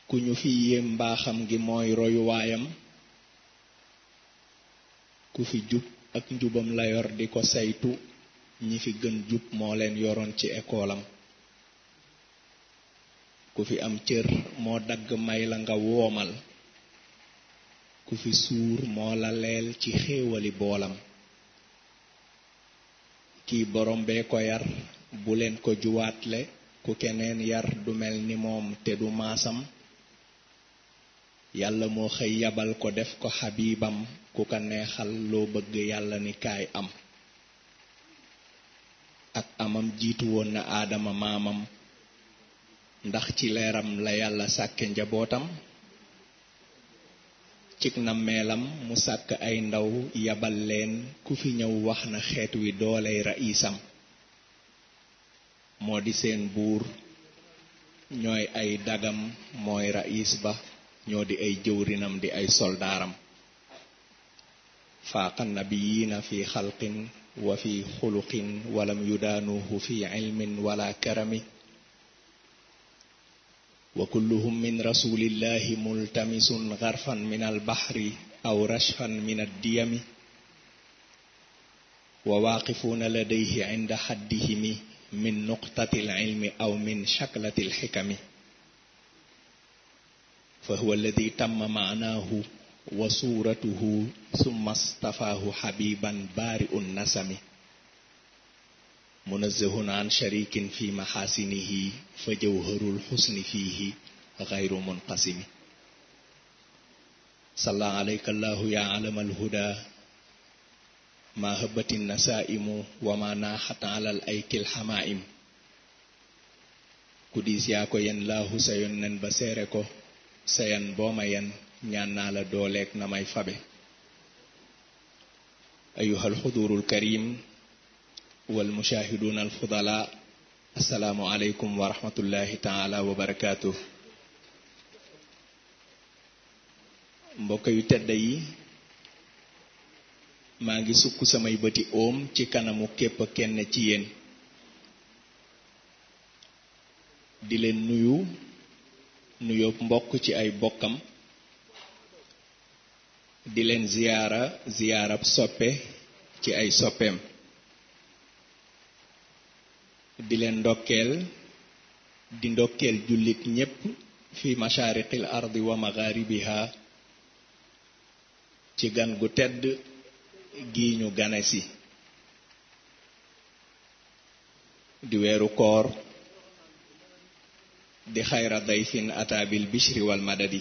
ku ñu fi yéem mbaaxam gi mooy royuwaayam ku fi jub ak njubam la yor di ko saytu ñi fi gën jub moo leen yoroon ci ekoolam ku fi am cër moo dagg may la nga woomal ku fi suur moo la leel ci xéewali boolam kii borom bee ko yar bu leen ko juwaatle ku keneen yar du mel ni moom te du maasam yàlla moo xëy yabal ko def ko xabibam ku ko neexal loo bëgg yàlla ni kaay am ak amam jiitu woon na aadama maamam ndax ci leeram la yàlla sàkke njabootam cig nammeelam mu sàkk ay ndaw yabal leen ku fi ñëw wax na xeet wi dooley raisam moo di seen buur ñooy ay dagam mooy rais ba ñoo di ay jëwrinam di ay soldaaram faaqa nabiyiina fi xalqin wa fi xuluqin walam yudaanuhu fi ilmin wala karami wa kulluhum min rasulillahi multamisun garfan min albahri aw rashfan min addiyami wa waaqifuuna ladayhi inda haddihimi min nuqtati alilmi aw min shaklati alxikami fa huwa alladi tamma maanaahu wa suuratuhu summa stafaahu habiban baari'u nasami munazzahun an sharikin fi maxaasinihi fa jawharul xusni fiihi gayru munqasimi salla alayka allahu ya alama alhuda ma habati nasaimu wa ma naaxat alal aykil xamaim ku diis yaa ko yen laahu sa yonnen ba seere ko sa yan booma yen ñaan naa la dooleeg na may fabe ayuha alxuduru alkarim wal mushahiduna alfudala assalaamu aleykum wa rahmatullahi taala wa barakaatuh mbokk yu tedd yi maa ngi sukk samay bëti oom ci kanamu képp kenn ci yéen di leen nuyoo mbokk ci ay bokkam di leen ziyaarab soppe ci ay soppeem di leen ndokkeel jullit ñépp fi mashaariqil ardi wa magharibiha ci gan gu tedd gi ñu gane si di weeru koor di xayra dayfin ataabil bishri wal madadi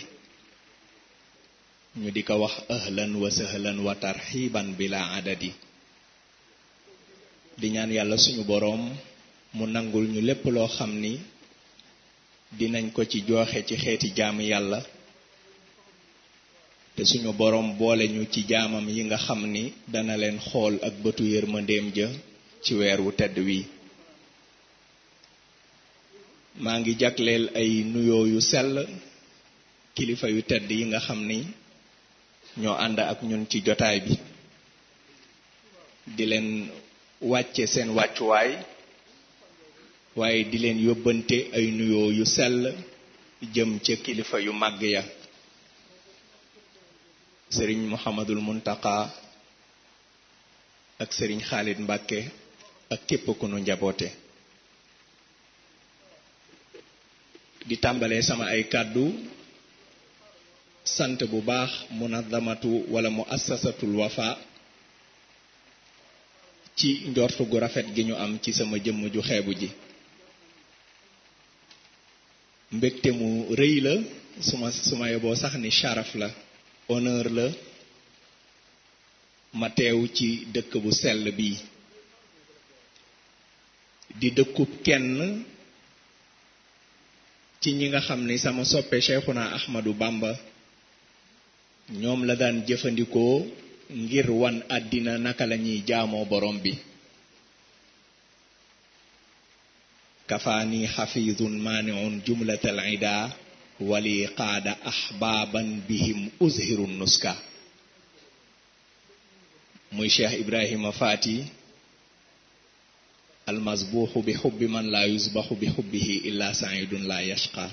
ñu di ko wax ahlan wa sahlan wa tarxiban bila adadi di ñaan yàlla suñu boroom mu nangul ñu lépp loo xam ni dinañ ko ci joxe ci xeeti jaamu yàlla te suñu boroom boole ñu ci jaamam yi nga xam ni dana leen xool ak bëtu yërmandeem ja ci weer wu tedd wi maa ngi jagleel ay nuyoo yu sell kilifa yu tedd yi nga xam ni ñoo ànd ak ñun ci jotaay bi di leen wàcce seen wàccuwaay waaye di leen yóbbante ay nuyoo yu sell jëm ca kilifa yu màgg ya sëriñ Muhammadul Muntaka ak sëriñ Xaalid Mbàkke ak képp ku nu njaboote di tàmbalee sama ay kàddu sant bu baax munazamatu wala muassasatul wafa ci njortu gu rafet gi ñu am ci sama jëmm ju xeebu ji mbégte mu rëy la suma yoboo sax ni sharaf la honneur la ma teew ci dëkk bu sell bi di dëkkub kenn ci ñi nga xam ni sama soppe Cheikhuna Ahmadu Bamba ñoom la daan jëfandikoo ngir wan àddina naka la ñuy jaamoo borom bi kafaani xafizun maaniun jumlatal ida wali qaada ahbaaban bihim uzhiru nuska muy Cheikh Ibrahima Faati almasbuuxu bi xubbi man laa yusbaxu bi xubbihi illa saidun la yashqa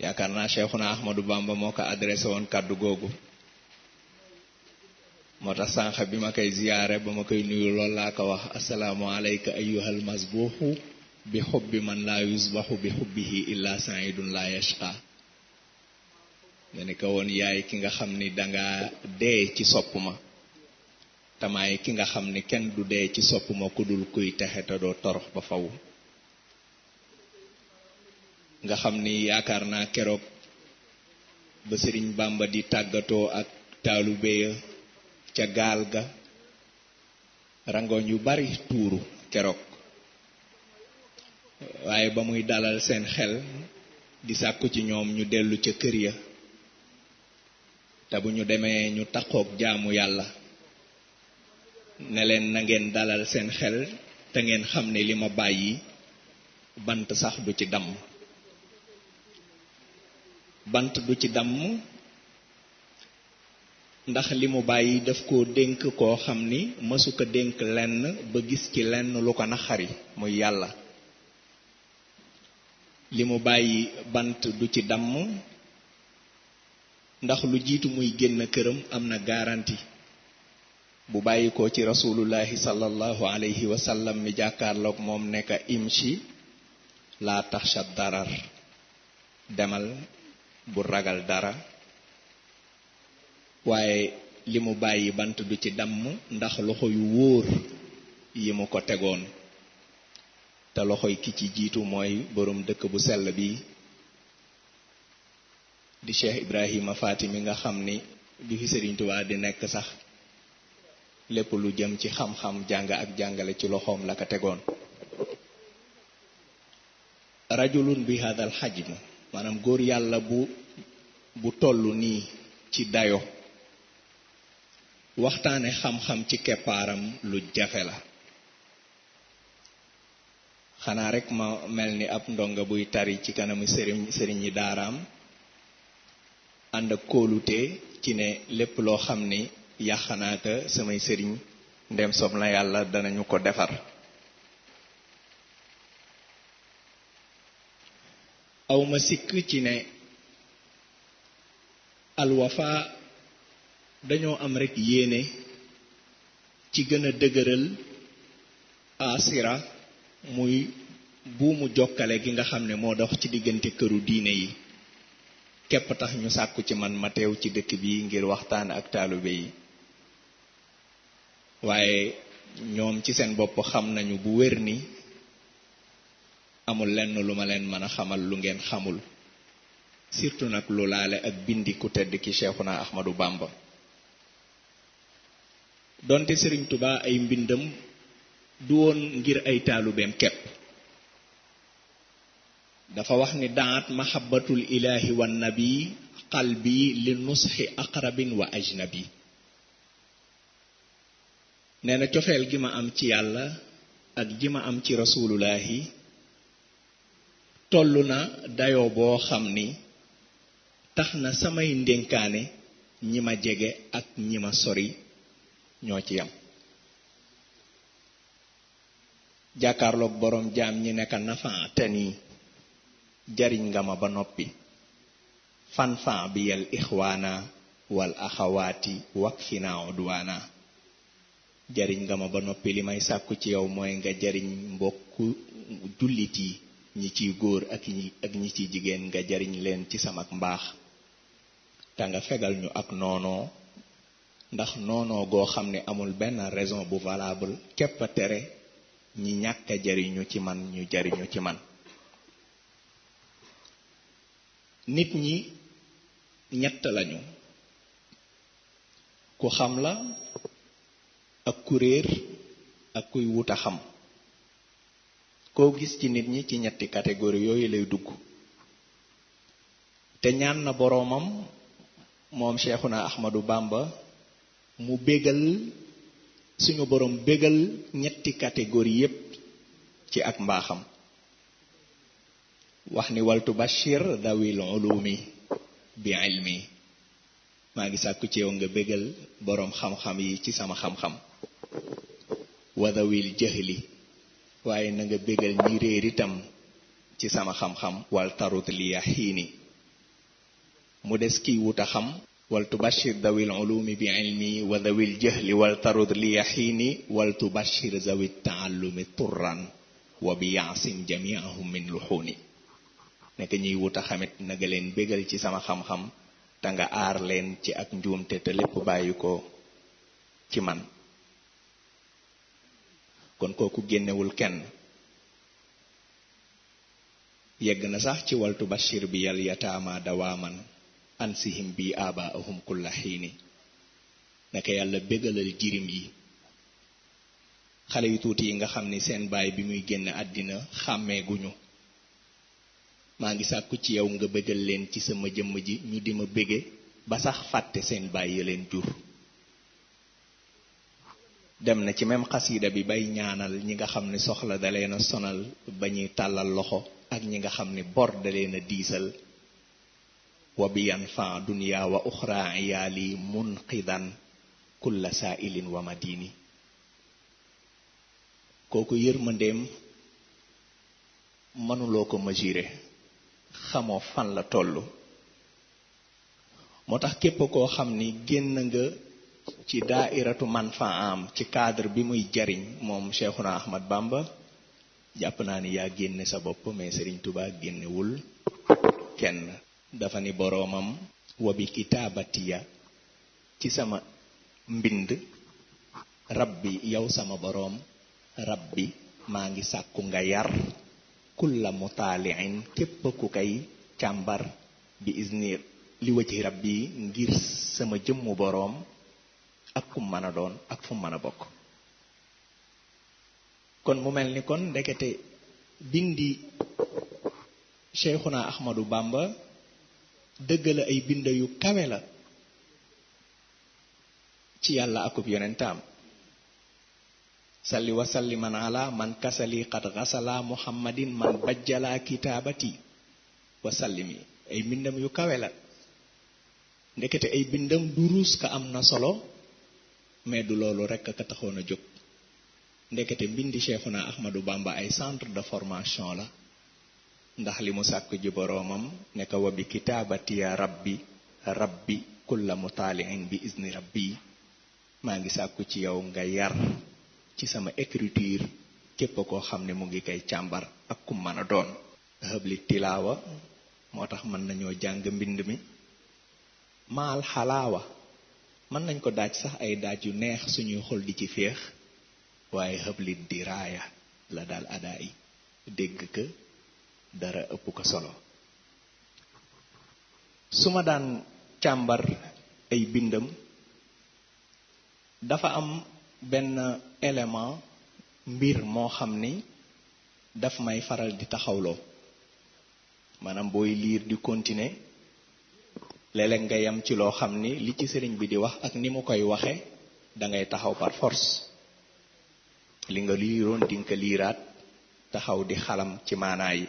yaakaar naa Cheikhuna Ahmadou Bamba moo ko adressé woon kàddu googu moo tax sànq bi ma koy ziyaare ba ma koy nuyu loolu laa ko wax asalaamu alayka ayyuhal masbuuxu bi xubbi man laa yusbaxu bi xubbihi illa saidun la yashqa nga ni ko woon yaay ki nga xam ni danga dee ci sopp ma tamaay ki nga xam ni kenn du dee ci sopp ma ku dul kuy texe te doo torox ba faw nga xam ni yaakaar naa keroog ba Sëriñ Bàmba di tàggatoo ak taalube ya ca gaal ga rangoñ yu bari tuuru keroog waaye ba muy dalal seen xel di sàkku ci ñoom ñu dellu ca kër ya te bu ñu demee ñu takkook jaamu yàlla ne leen na ngeen dalal seen xel te ngeen xam ne li ma bàyyi bant sax du ci damm bant du ci damm ndax li mu bàyyi daf koo dénk koo xam ni mësu ko dénk lenn ba gis ci lenn lu ko naxari muy yàlla li mu bàyyi bant du ci damm ndax lu jiitu muy génn këram am na garanti bu bàyyi ko ci rasulullahi sallallahu alayhi wa sallam mi jàkkaarloog moom nekk imshi laa taxsha darar demal bu ragal dara waaye li mu bàyyi bant du ci damm ndax loxo yu wóor yi mu ko tegoon te loxoy ki ci jiitu mooy boroom dëkk bu sell bi di Cheikh Ibrahima Faati mi nga xam ni bi fi Sëriñ Tuubaa di nekk sax lépp lu jëm ci xam-xam jàng ak jàngale ci loxoom la ko tegoon rajulun bi hadal xajm maanaam góor yàlla bu tollu nii ci dayo waxtaane xam-xam ci keppaaram lu jafe la xanaa rek ma mel ni ab ndonga buy tari ci kanamu sëriñ yi daaraam ànd ak kóolute ci ne lépp loo xam ni yàqanaaka samay sëriñ ndem sob na yàlla danañu ko defar awma sikk ci ne alwafa dañoo am rek yéene ci gën a dëgëral asira muy buumu jokkale gi nga xam ne moo dox ci diggante këru diine yi képp tax ñu sàkku ci man ma teew ci dëkk bi ngir waxtaan ak taalibe yi waaye ñoom ci seen bopp xam nañu bu wér ni amul lenn lu ma leen mën a xamal lu ngeen xamul surtout nag lu laale ak bindi ku tedd ki Cheikhuna Ahmadou Bamba donte Sëriñ Tuubaa ay mbindam du woon ngir ay taalubeem képp dafa wax ni daat mahabbatul ilahi wan nabi qalbi li nusxi aqrabin wa ajnabi nee na cofeel gi ma am ci yàlla ak ji ma am ci rasulullahi toll na dayoo boo xam ni tax na samay ndénkaane ñi ma jege ak ñi ma sori ñoo ci yam jàkkaarloog boroom jaam ñi nekk nafan te nii jariñ nga ma ba noppi fanfan bi yal ixwaana wal axawaati wakfina udwaana jariñ nga ma ba noppi li may sàkku ci yow mooy nga jariñ mbokku jullit yi ñi ciy góor ak ñi ciy jigéen nga jariñ leen ci sama mbaax te nga fegal ñu ak noonoo ndax noonoo goo xam ne amul benn raison bu valable képp a tere ñi ñàkk a jariñu ci man ñu jariñu ci man nit ñi ñett lañu ku xam la ak ku réer ak kuy wuta xam koo gis ci nit ñi ci ñetti catégorie yooyu lay dugg te ñaan na boroomam moom Cheikhuna Ahmadou Bamba mu bégal suñu boroom bégal ñetti catégorie yépp ci ak mbaaxam wax ni waltu bashir dawil ulumi bi ilmi maa ngi sàkku ci yow nga bégal boroom xam-xam yi ci sama xam-xam wa dawil jahli waaye na nga bégal ñi réer itam ci sama xam-xam wal tarut li yaxiini mu des kiy wuta xam wal tubashir dawil ulumi bi ilmi wa dawil jahli wal tarud li yaxiini wal tubashir zawi taallumi turran wa bi yaasin jamiahum min luxuuni nekk ñuy wuta xamit naga leen bégal ci sama xam-xam te nga aar leen ci ak njuumte te lépp bàyyi ko ci man. kon kooku génnewul kenn. yegg na sax ci waltu bashir bi yal yataama dawaaman ansihim bi abaahum kulla xiini naka yàlla bégalal jirim yi xale yu tuuti yi nga xam ni seen baay bi muy génn àddina xàmmeeguñu maa ngi sàkku ci yow nga bégal leen ci sama jëmm ji ñu di ma bége ba sax fàtte seen baay ya leen jur. dem na ci même xasida bi bay ñaanal ñi nga xam ne soxla da leen a sonal ba ñuy tàllal loxo ak ñi nga xam ne bor da leen a diisal wa bi yanfa dunya wa uxra iyaali munqidan kulla saailin wa madini. kooku yërmandeem mënuloo ko mesurer xamoo fan la toll. moo tax képp koo xam ni génn nga ci daairatu manfaam ci cadre bi muy jariñ moom Cheikhuna Ahmad Bamba jàpp naa ni yaa génne sa bopp mais Serigne Touba génnewul kenn. dafa ni boroomam wa bi kitaabatiya ci sama mbind rabbi yow sama boroom rabbi maa ngi sàkku nga yar kulla mutaaliin képp ku kay càmbar bi izni li wajhi rabbi ngir sama jëmmu boroom ak kum mën a doon ak fu mën a bokk. kon mu mel ni kon ndekete bindi Cheikhuna Ahmadu Bamba dëgg la ay bind yu kawe la ci yàlla akub yonentaam. salli wa salliman ala man kasali qad ghasala muhammadin man bajjala kitaabati wa sallimi ay bindam yu kawe la. ndekete ay bindam duruus ka am na solo mais du loolu rekk ka taxoon a jóg. ndekete mbindi Cheikhuna Ahmadu Bamba ay centre de formation la ndax li mu sàkk ji boroomam ne ko wa bi kitaabati ya rabbi rabbi kulla mutaaliin bi izni rabbi maa ngi sàkku ci yow nga yar ci sama écriture képp koo xam ne mu ngi koy càmbar ak kum mën a doon. xëbli tilaawa moo tax mën nañoo jàng mbind mi maal xalaawa mën nañ ko daaj sax ay daaj yu neex suñuy xol di ci féex waaye xëbli diraaya la daal adaa yi dégg ka dara ëpp ko solo. su ma daan càmbar ay bindam dafa am benn élément mbir moo xam ni daf may faral di taxawloo. maanaam booy liir di continuer léeg-léeg nga yam ci loo xam ni li ci sëriñ bi di wax ak ni mu koy waxe dangay taxaw par force. li nga liiroon di nga ko liiraat taxaw di xalam ci maanaa yi.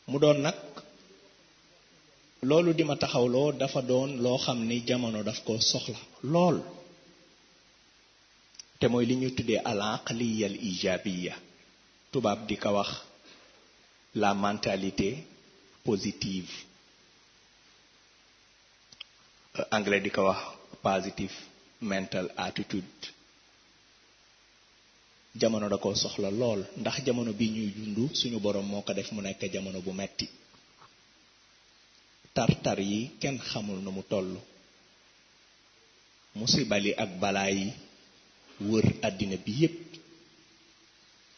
mu doon nag loolu di ma taxawloo dafa doon loo xam ni jamono daf ko soxla lool te mooy li ñu tuddee al aqliya al ijabiya tubaab di ko wax la mentalité positive, anglais di ko wax positive mental attitude. jamono da ko soxla lool ndax jamono bi ñuy dund suñu borom moo ko def mu nekk jamono bu metti tar-tar yi kenn xamul nu mu toll musibali ak balaa yi wër àddina bi yépp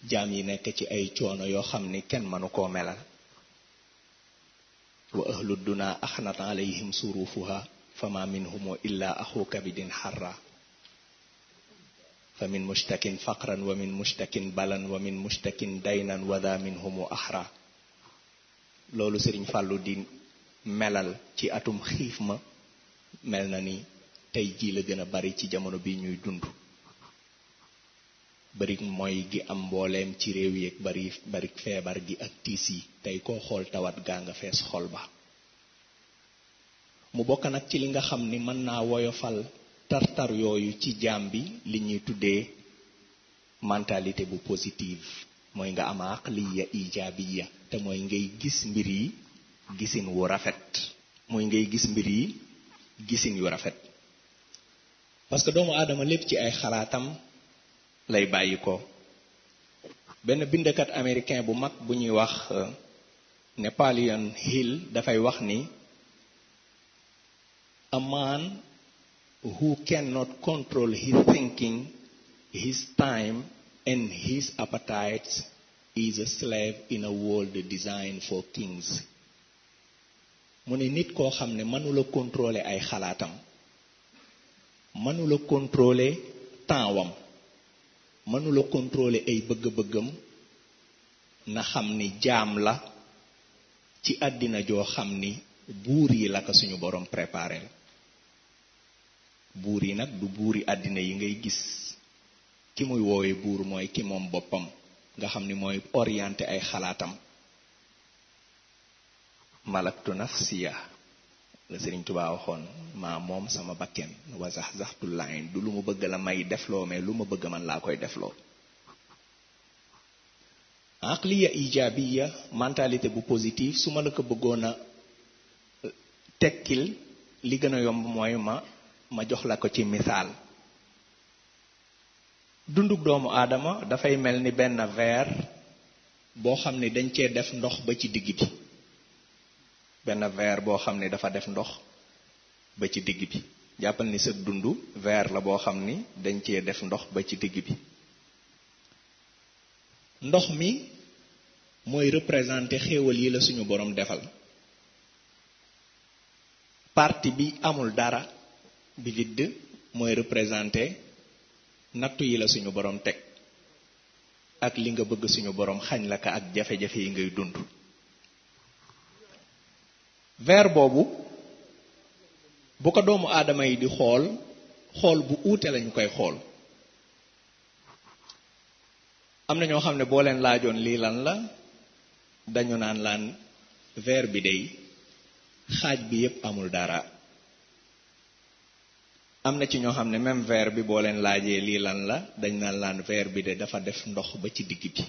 jaam yi nekk ci ay coono yoo xam ni kenn mënu koo melal. wa ahlu duna axnat alayhim surufuha fama minhum illa axu kabidin xarra fa min mushtakin faqran wa min mushtakin balan wa min mushtakin daynan wada minhumu ahra. loolu Sëriñ Fàllu di melal ci atum xiif ma mel na ni tey jii la gën a bari ci jamono bi ñuy dund. bari mooy gi am mbooleem ci réew yi ak bari feebar gi ak tiis yi tey koo xool tawat gaa nga fees xol ba. mu bokk nag ci li nga xam ni mën naa woyofal tartar yooyu ci jaam bi li ñuy tuddee mentalité bu positive mooy nga am aqliya ijabiya te mooy ngay gis mbir yi gisin wu rafet muy ngay gis mbir yi gisin yu rafet parce que doomu aadama lépp ci ay xalaatam lay bàyyi ko benn bindkat américain bu mag bu ñuy wax Napoleon Hill dafay wax ni a man who cannot control his thinking, his time and his appetites is a slave in a world designed for kings. mu ne nit koo xam ne mënula contrôler ay xalaatam mënula contrôler temps wam mënula contrôler ay bëgg-bëggam na xam ni jaam la ci àddina joo xam ni buur yi la ko suñu borom préparel buur yi nag du buuri àddina yi ngay gis ki muy woowee buur mooy ki moom boppam nga xam ni mooy orienté ay xalaatam malaktu nafsiya la Sëriñ Tuubaa waxoon maa moom sama bakken wa zaxzaxtu lain du lu ma bëgg la may defloo mais lu ma bëgg man laa koy defloo aqliya ijabiya mentalité bu positive su ma la ko bëggoon a tekkil li gën a yomb mooy ma jox la ko ci misaal dunduk doomu aadama dafay mel ni benn verre boo xam ne dañ cee def ndox ba ci digg bi benn verre boo xam ne dafa def ndox ba ci digg bi jàppal ni sa dund verre la boo xam ni dañ cee def ndox ba ci digg bi ndox mi mooy représenter xéewal yi la suñu borom defal partie bi amul dara bi vide mooy représenter nattu yi la suñu borom teg ak li nga bëgg suñu borom xañ la ka ak jafe-jafe yi ngay dund verre boobu bu ko doomu aadama yi di xool bu uute lañu koy xool am na ñoo xam ne boo leen laajoon lii lan la dañu naan laan verre bi dey xaaj bi yépp amul dara am na ci ñoo xam ne même verre bi boo leen laajee lii lan la dañ naan laan verre bi de dafa def ndox ba ci digg bi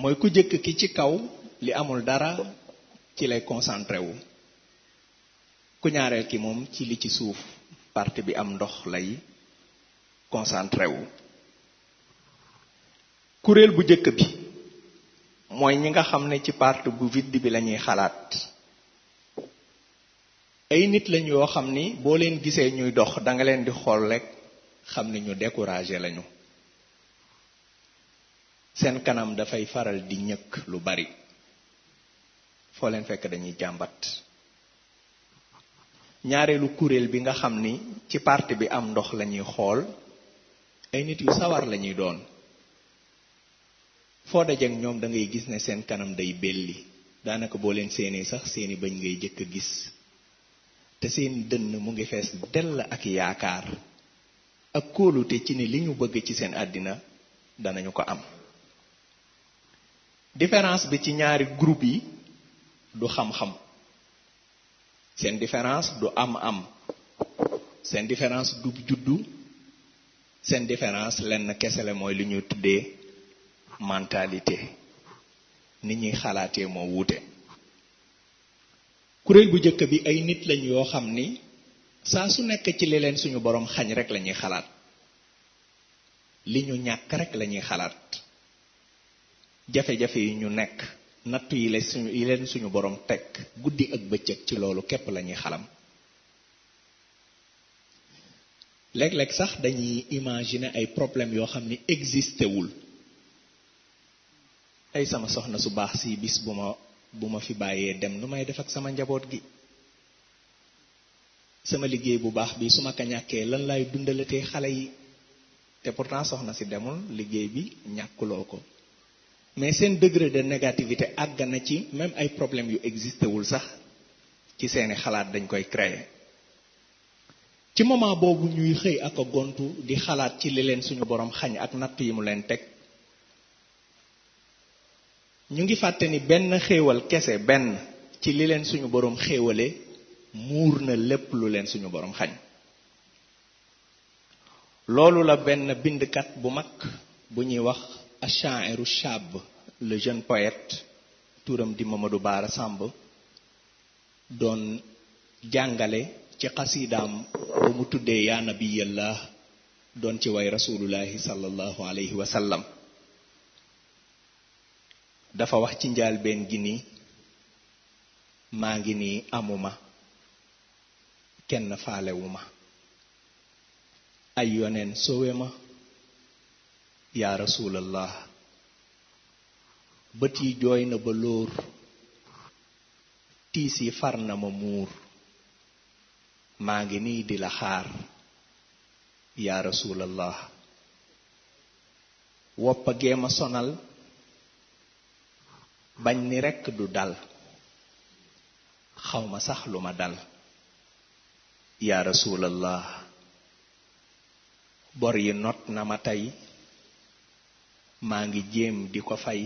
mooy ku jëkk ki ci kaw li amul dara ci lay concentré wu ku ñaareel ki moom ci li ci suuf partie bi am ndox lay concentré wu kuréel bu jëkk bi mooy ñi nga xam ne ci partie bu vide bi lañuy xalaat ay nit lañ yoo xam ni boo leen gisee ñuy dox danga leen di xool rekk xam ni ñu découragé lañu seen kanam dafay faral di ñëkk lu bari foo leen fekk dañuy jàmbat ñaareelu kuréel bi nga xam ni ci partie bi am ndox lañuy xool ay nit yu sawar lañuy doon foo dajeek ñoom da ngay gis ne seen kanam day belli daanaka boo leen séenee sax seeni bañ ngay jëkk a gis te seen dënn mu ngi fees dell ak yaakaar ak kóolute ci ni li ñu bëgg ci seen àddina danañu ko am différence bi ci ñaari groupe yi du xam-xam seen différence du am-am seen différence du juddu seen différence lenn kese la mooy li ñuy tuddee mentalité nit ñuy xalaatee moo wuute kuréel bu njëkk bi ay nit lañ yoo xam ni saa su nekk ci li leen suñu borom xañ rek lañuy xalaat li ñu ñàkk rek lañuy xalaat jafe-jafe yi ñu nekk nattu yi leen suñu borom teg guddi ak bëccëg ci loolu képp lañuy xalam léeg-léeg sax dañuy imaginer ay problèmes yoo xam ni existé wul ay sama soxna su baax si bis bu ma fi bàyyee dem nu may def ak sama njaboot gi sama liggéey bu baax bi su ma ko ñàkkee lan lay dundalatee xale yi te pourtant soxna si demul liggéey bi ñàkkuloo ko mais seen degré de négativité àgg na ci même ay problèmes yu existé wul sax ci seeni xalaat dañ koy créer ci moment boobu ñuy xëy ak a gontu di xalaat ci li leen suñu borom xañ ak natt yi mu leen teg ñu ngi fàtte ni benn xéewal kese benn ci li leen suñu borom xéewale muur na lépp lu leen suñu borom xañ loolu la benn bindkat bu mag bu ñuy wax ash-sha'iru shab le jeune poète turam di Mamadou Baara Samb doon jàngale ci xasiidaam ba mu tuddee yaa nabiyallah doon ci way rasulullahi sallallahu alayhi wa sallam dafa wax ci njaalbeen gi ni maa ngi nii amuma kenn faalewuma ay yoneen sowe ma yaa rasulallah bët yi jooy na ba lóor tiis yi far na ma muur maa ngi nii di la xaar yaa rasulallah woppa gee ma sonal bañ ni rekk du dal xawma sax lu ma dal yaa rasulallah bor yi not na ma tey maa ngi jéem di ko fay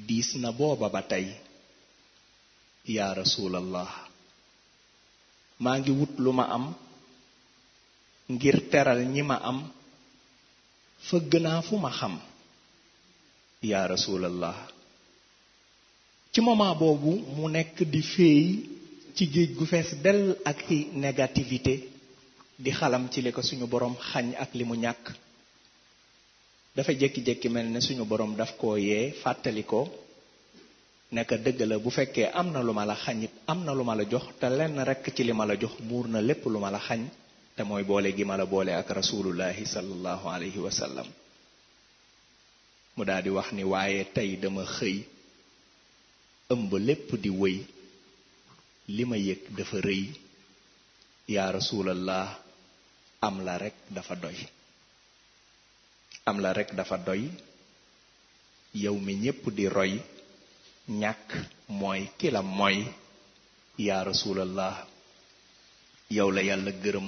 diis na booba ba tey yaa rasulallah maa ngi wut lu ma am ngir teral ñi ma am fëgg naa fu ma xam yaa rasulallah ci moment boobu mu nekk di féey ci géej gu fees dell ak i négativité di xalam ci li ko suñu borom xañ ak li mu ñàkk dafa jékki-jékki mel ne suñu borom daf koo yee fàttali ko nekk dëgg la bu fekkee am na lu ma la xañit am na lu ma la jox te lenn rekk ci li ma la jox muur na lépp lu ma la xañ te mooy boole gi ma la boole ak rasulullahi sallallahu alayhi wa sallam mu daal di wax ni waaye tey dama xëy ëmb lépp di wëy li ma yëg dafa rëy yaa rasulallah am la rekk dafa doy am la rekk dafa doy yow mi ñépp di roy ñàkk mooy ki la mooy yaa rasulallah yow la yàlla gërëm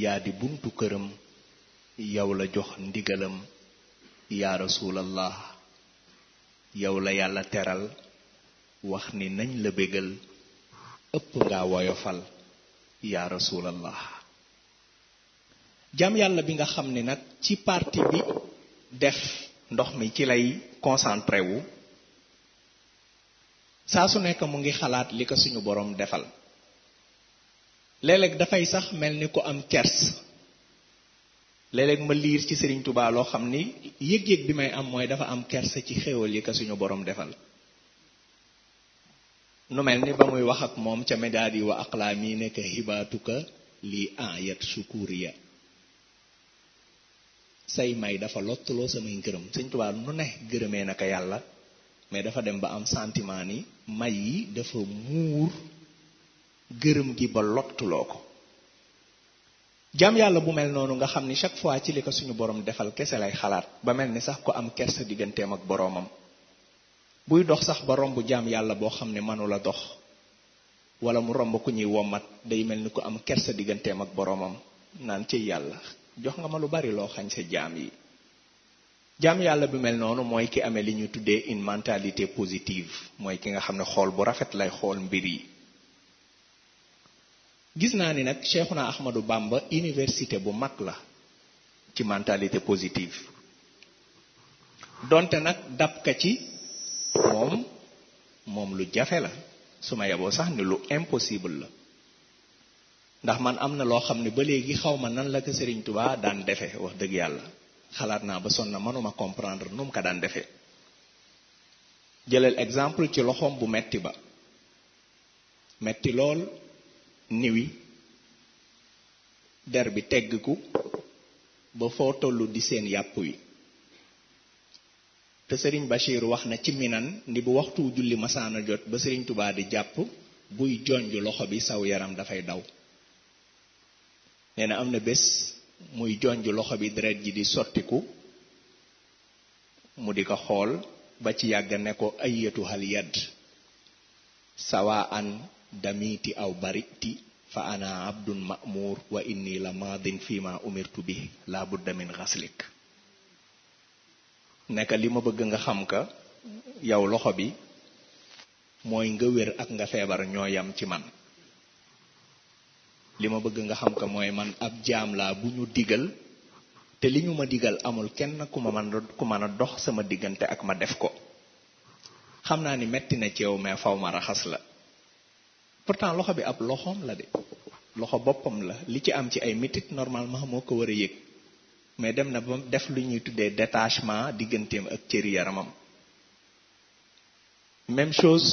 yaa di buntu këram yow la jox ndigalam yaa rasulallah yow la yàlla teral wax ni nañ la bégal ëpp nga woyofal yaa rasulallah jaam yàlla bi nga xam ni nag ci partie bi def ndox mi ci lay concentré wu saa su nekk mu ngi xalaat li ko suñu borom defal léeg-léeg dafay sax mel ni ku am kers léeg-léeg ma liir ci Serigne Touba loo xam ni yëg-yëg bi may am mooy dafa am kersa ci xéewal yi ko suñu borom defal nu mel ni ba muy wax ak moom ca médaadi wa aqlaami nekk hibaatuka lii ayat shukuriya say may dafa lottuloo samay ngërëm Serigne Touba nu ne gërëmee naka yàlla mais dafa dem ba am sentiment ni may yi dafa muur gërëm gi ba lottuloo ko jaam yàlla bu mel noonu nga xam ni chaque fois ci li ko suñu borom defal kese lay xalaat ba mel ni sax ko am kersa digganteem ak boroomam buy dox sax ba romb jaam yàlla boo xam ne mënula dox wala mu romb ku ñuy wommat day mel ni ku am kersa digganteem ak boroomam naan ci yàlla jox nga ma lu bari loo xañ sa jaam yi jaam yàlla bi mel noonu mooy ki amee li ñu tuddee une mentalité positive mooy ki nga xam ne xool bu rafet lay xool mbir yi gis naa ni nag Cheikhuna Ahmadou Bamba université bu mag la ci mentalité positive donte nag dab ka ci moom lu jafe la su ma yeboo sax ni lu impossible la ndax man am na loo xam ne ba léegi xaw ma nan la ko Serigne Touba daan defe wax dëgg yàlla xalaat naa ba sonn mënuma comprendre nu mu ko daan defee jëlal exemple ci loxoom bu metti ba metti lool niwi der bi teggiku ba foo tollu di seen yàpp wi te Serigne Bachir wax na ci minan ni bu waxtu julli masaana jot ba Serigne Touba di jàpp buy jonj loxo bi saw yaram dafay daw nee na am na bés muy jonj loxo bi deret ji di sottiku mu di ko xool ba ci yàgg ne ko ayyatuhal yad sawa an damiti aw bariti fa ana abdun ma'mur wa inni la madin fima umirtu bi la budda min ghaslik nekk li ma bëgg nga xam ka yow loxo bi mooy nga wér ak nga feebar ñoo yam ci man li ma bëgg nga xam ka mooy man ab jaam laa bu ñu digal te li ñu ma digal amul kenn ku mën a dox sama diggante ak ma def ko xam naa ni metti na ci yow mais faw ma raxas la pourtant loxo bi ab loxoom la de loxo boppam la li ci am ci ay métit normalement moo ko war a yëg mais dem na ba def lu ñuy tuddee détachement digganteem ak cëri yaramam même chose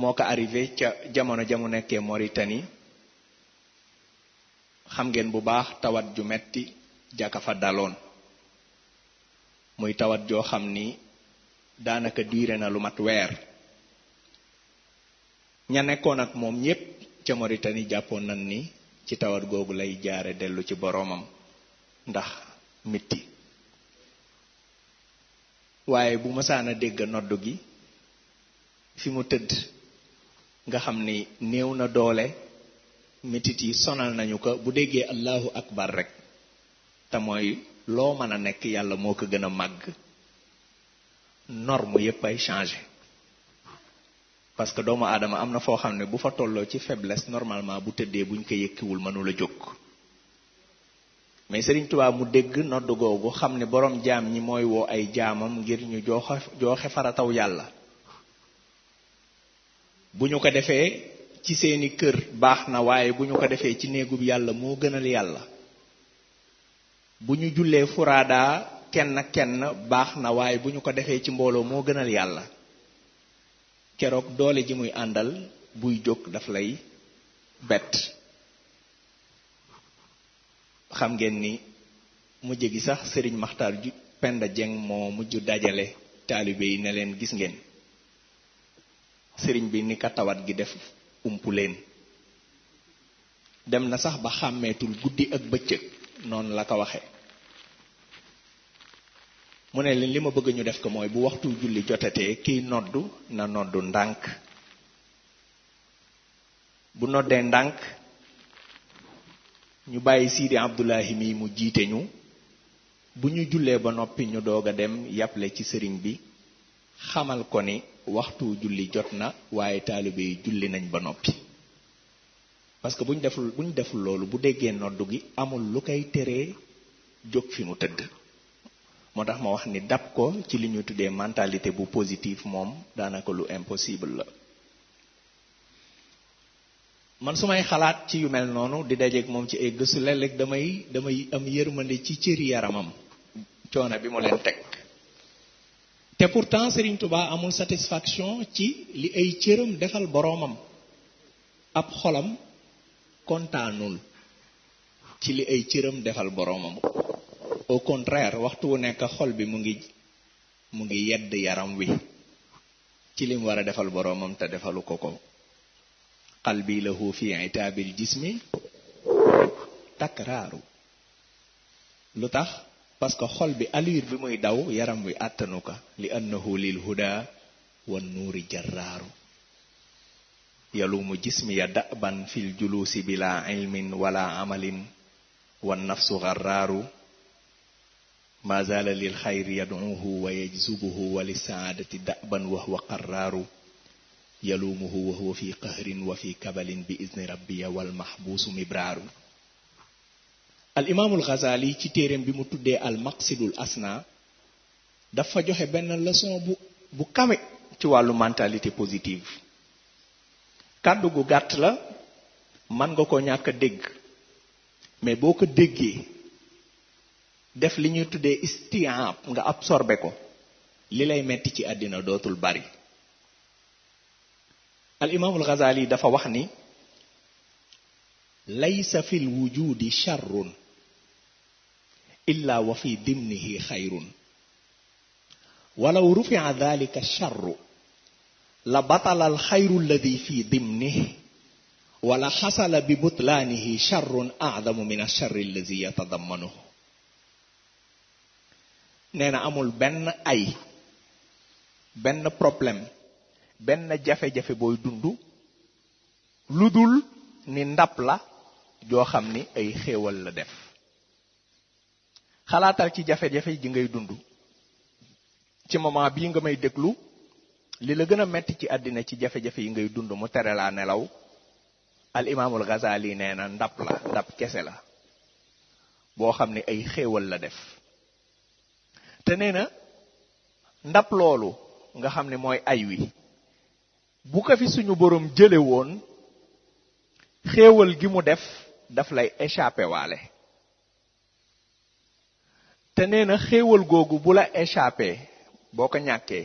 moo ko arrivé ca jamono jamu nekkee Mauritanie xam ngeen bu baax tawat ju metti jàkka fa daloon muy tawat joo xam ni daanaka duré na lu mat weer ña nekkoon ak moom ñépp ca Mauritanie jàppoon nañ ni ci tawat googu lay jaare dellu ci boroomam ndax mitti waaye bu mësaan a dégg noddu gi fi mu tëdd nga xam ni néew na doole mitit yi sonal nañu ko bu déggee allahu akbar rek te mooy loo mën a nekk yàlla moo ko gën a màgg norme yépp ay changé parce que doomu aadama am na foo xam ne bu fa tolloo ci faiblesse normalement bu tëddee buñ ko yëkkiwul mënula jóg mais Serigne Touba mu dégg nodd googu xam ne borom jaam ñi mooy woo ay jaamam ngir ñu jooxe farataw yàlla bu ñu ko defee ci seeni kër baax na waaye bu ñu ko defee ci néegub yàlla moo gënal yàlla bu ñu jullee furaada kenn baax na waaye bu ñu ko defee ci mbooloo moo gënal yàlla keroog doole ji muy àndal buy jóg daf lay bett xam ngeen ni mujj gi sax Serigne Makhtar ju Penda Dieng moo mujj dajale taalibe yi ne leen gis ngeen sëriñ bi ni ka tawat gi def umpu leen dem na sax ba xàmmeetul guddi ak bëccëg noonu la ko waxe mu ne leen li ma bëgg ñu def ko mooy bu waxtu julli jotatee kiy noddu na noddu ndànk bu noddee ndànk ñu bàyyi Sidi Abdullahi mi mu jiite ñu bu ñu jullee ba noppi ñu doog a dem yàple ci sëriñ bi xamal ko ni waxtu julli jot na waaye taalibe yi julli nañ ba noppi parce que bu ñu deful loolu bu déggee noddu gi amul lu koy teree jóg fi mu tëdd moo tax ma wax ni dab ko ci li ñu tuddee mentalité bu positive moom daanaka lu impossible la man su may xalaat ci yu mel noonu di dajeeg moom ci ay gëstu léeg-léeg damay am yërmande ci cëri yaramam coono bi mu leen teg te pourtant Serigne Touba amul satisfaction ci li ay cëram defal boroomam ab xolam kontaanul ci li ay cëram defal boroomam au contraire waxtu wu nekk xol bi mu ngi yedd yaram wi ci lim war a defal boroomam te defalu ko qalbi lahu fi itaabil jismi takraaru lu tax parce que xol bi allure bi muy daw yaram wi àttanu ko li annahu lil huda wan nuuri jarraaru yalumu jismi ya daban fil julusi bila ilmin wala amalin wan nafsu garraaru ma zala lil xayri yad'uhu wa yajzubuhu wa li saadati daban wa huwa qarraaru yalumuhu wa huwa fi qahrin wa fi kabalin bi izni rabbiya wal mahbuusu mibraaru al imaamul Ghazali ci téereem bi mu tuddee al maqsidul asna dafa joxe benn leçon bu kawe ci wàllu mentalité positive kàddu gu gàtt la mën nga ko ñàkk a dégg mais boo ko déggee def li ñuy tuddee isti'ab nga absorbé ko li lay metti ci àddina dootul bari al imaamul Ghazali dafa wax ni laysa fil wujudi sharrun illa wa fi dimnihi xayrun walaw rufi'a dhalika sharru la batala al xayru alladi fi dimnihi wala xasala bi butlaanihi sharrun a'zamu min ash-sharri alladi yatadammanuhu nee na amul benn ay benn problème benn jafe-jafe booy dund lu dul ni ndab la joo xam ni ay xéewal la def xalaatal ci jafe-jafe ji ngay dund ci moment bii nga may déglu li la gën a metti ci àddina ci jafe-jafe yi ngay dund mu tere laa nelaw al imaamul Ghazali nee na ndab kese la boo xam ni ay xéewal la def te nee na ndab loolu nga xam ne mooy ay wi bu ko fi suñu borom jële woon xéewal gi mu def daf lay échappé waale te nee na xéewal googu bu la échappé boo ko ñàkkee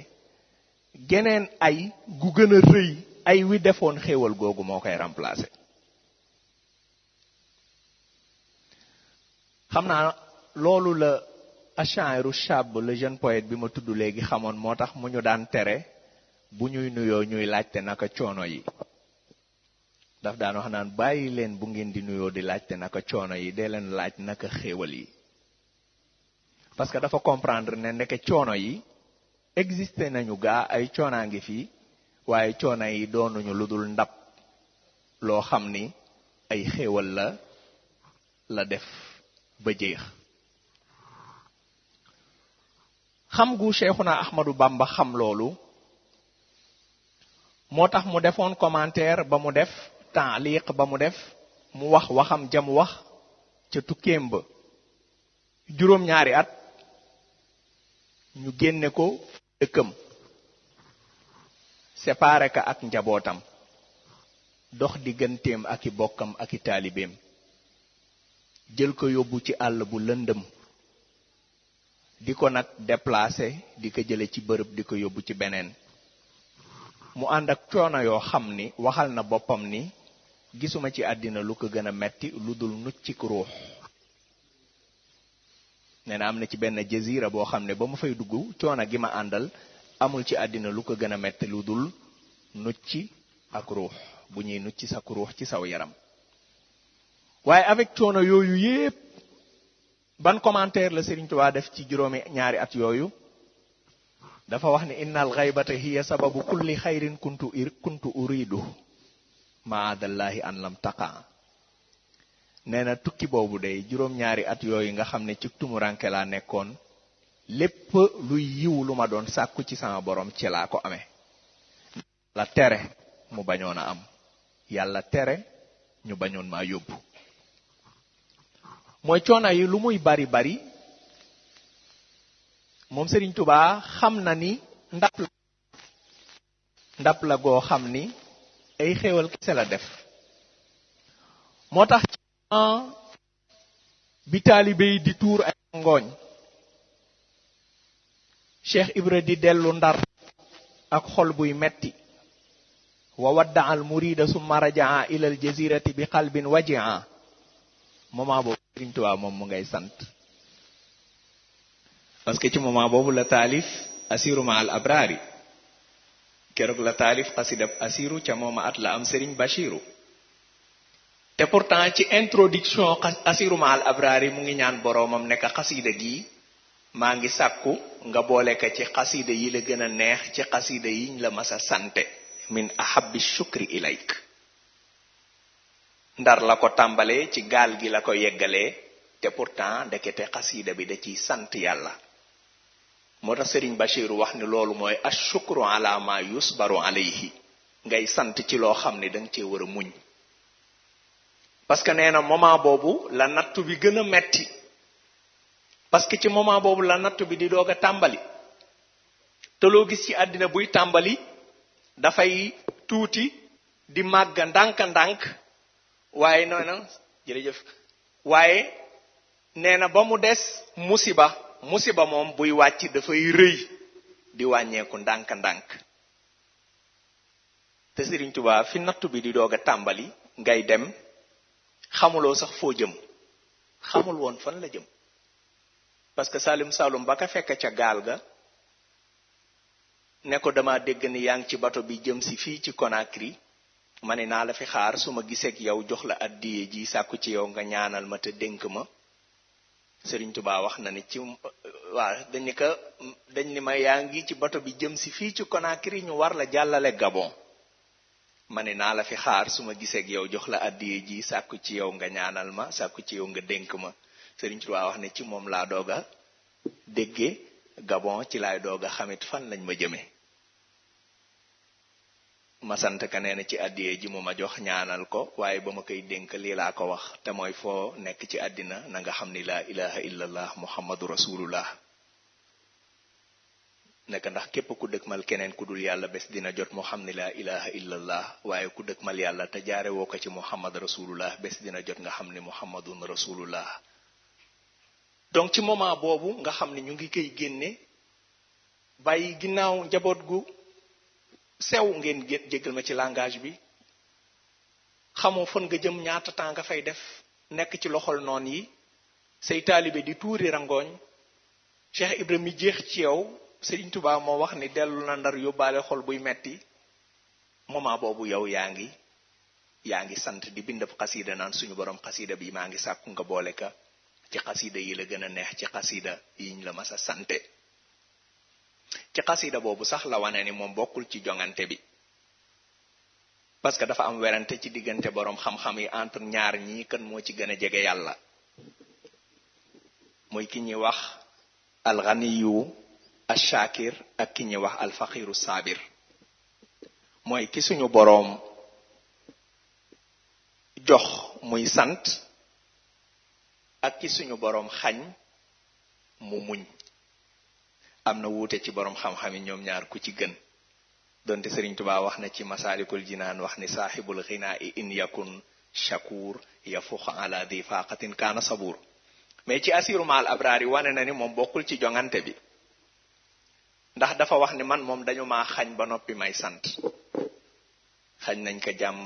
geneen ay gu gën a rëy ay wi defoon xéewal googu moo koy remplacer. xam naa loolu la ashairu shab le jeune poète bi ma tudd léegi xamoon moo tax mu ñu daan tere bu ñuy nuyoo ñuy laajte naka coono yi daf daan wax naan bàyyi leen bu ngeen di nuyoo di laajte naka coono yi dee leen laaj naka xéewal yi parce que dafa comprendre ne ndeke coono yi existé nañu gaa ay coonaa ngi fii waaye coono yi doonuñu lu dul ndab loo xam ni ay xéewal la def ba jeex. xam gu Cheikhuna Ahmadou Bamba xam loolu moo tax mu defoon commentaire ba mu def taaliq ba mu def mu wax waxam jam wax ca tukkeem ba juróom-ñaari at ñu génne ko dëkkam séparé ka ak njabootam dox digganteem ak i bokkam ak i taalibeem jël ko yóbbu ci àll bu lëndëm di ko nag déplacé di ko jële ci bërëb di ko yóbbu ci beneen mu ànd ak coono yoo xam ni waxal na boppam ni gisuma ci àddina lu ko gën a metti lu dul nuccik ruux nee na am na ci benn jazira boo xam ne ba mu fay dugg coono gi ma àndal amul ci àddina lu ko gën a metti lu dul nucci ak ruux bu ñuy nucci sa ruux ci saw yaram waaye avec coono yooyu yépp ban commentaire la Serigne Touba def ci juróomi ñaari at yooyu dafa wax ni innal ghaybata hiya sababu kulli khairin kuntu uridu maadallahi an lam taqa nee na tukki boobu day juróom-ñaari at yooyu nga xam ne ci tumuranke laa nekkoon lépp luy yiw lu ma doon sàkku ci sama borom ci laa ko amee la tere mu bañoon a am yàlla tere ñu bañoon maa yóbbu mooy coono yi lu muy bari bari moom Serigne Touba xam na ni ndap la goo xam ni ay xéewal kese la def moo tax bi taalibe yi di tuur ay ngooñ Cheikh Ibra di dellu Ndar ak xol buy metti wa wadda al murida summa rajaa ila al jazirati bi qalbin wajia moment boobu Serigne Touba moom mu ngay sant parce que ci moment boobu la taalif asiru ma al abrari keroog la taalif xasidab asiru ca mooma at la am Serigne Bachiru te pourtant ci introduction asiru ma al abrari mu ngi ñaan boroomam nekk xasida gi maa ngi sàkku nga boole ko ci xasida yi la gën a neex ci xasida yiñ la masa sante min ahabbi shukri ilayk Ndar la ko tàmbalee ci gaal gi la ko yeggalee te pourtant ndekete xasida bi da ciy sant yàlla moo tax Serigne Bachir wax ni loolu mooy ashukru ala ma yusbaru alayhi ngay sant ci loo xam ne danga cee war a muñ parce que nee na moment boobu la nattu bi gën a metti parce que ci moment boobu la nattu bi di doog a tàmbali te loo gis ci àddina buy tàmbali dafay tuuti di màgg ndànk-ndànk waaye noonu jërëjëf waaye nee na ba mu des musiba moom buy wàcc dafay rëy di wàññeeku ndànk-ndànk te Serigne Touba fi nattu bi di doog a tàmbali ngay dem xamuloo sax foo jëm xamul woon fan la jëm parce que Salim Saloum ba ka fekk ca gaal ga ne ko dama dégg ni yaa ngi ci bato bi jëm si fii ci Conakry ma ne naa la fi xaar su ma gisee ak yow jox la addiye ji sàkku ci yow nga ñaanal ma te dénk ma Serigne Touba wax na ni ci waaw dañ ni ma yaa ngi ci bato bi jëm si fii ci Conakry ñu war la jàllale Gabon ma ne naa la fi xaar su ma gisee ak yow jox la addiye ji sàkku ci yow nga ñaanal ma sàkku ci yow nga dénk ma Serigne Touba wax ne ci moom laa doog a déggee Gabon ci laay doog a xamit fan lañ ma jëmee ma sant ka nee na ci àddiyee ji mu ma jox ñaanal ko waaye ba ma koy dénk lii laa ko wax te mooy foo nekk ci àddina na nga xam ni laa ilaha illallah muhammadu rasulullah nekk ndax képp ku dëkkmal keneen ku dul yàlla bés dina jot moo xam ni la ilaha illallah waaye ku dëkkmal yàlla te jaare woo ko ci muhammad rasulullah bés dina jot nga xam ni muhammadun rasulullah. donc ci moment boobu nga xam ne ñu ngi koy génne bàyyi ginnaaw njaboot gu sew ngeen jéggal ma ci langage bi, xamoo fan nga jëm ñaata temps nga fay def, nekk ci loxol noon yi, say taalibe di tuuri rangooñ. Cheikh Ibrahima mi jeex ci yow, Serigne Touba moo wax ni dellu na Ndar yóbbaale xol buy metti. moment boobu yow yaa ngi sant di bind xasida naan suñu borom xasida bi maa ngi sàkku nga boole ka ci xasida yi la gën a neex ci xasida yiñ la mas a sante. ci xasida boobu sax la wane ni moom bokkul ci jongante bi, parce que dafa am werante ci diggante borom xam-xam yi entre ñaar ñii kan moo ci gën a jege yàlla. muy ki ñuy wax alganiyu ashakir ak ki ñuy wax alfaqiru sabir. mooy ki suñu boroom jox muy sant ak ki suñu boroom xañ mu muñ. am na wuute ci boroom xam-xam yi ñoom ñaar ku ci gën, donte Sëriñ Tuubaa wax na ci masaalikul jinaan wax ni saaxibul xinaa in yakun shakur yafuq ala di faqatin kaana sabur. mais ci asiru maal abraar yi wane na ni moom bokkul ci jongante bi, ndax dafa wax ni man moom dañu maa xañ ba noppi may sant. xañ nañ ko jàmm,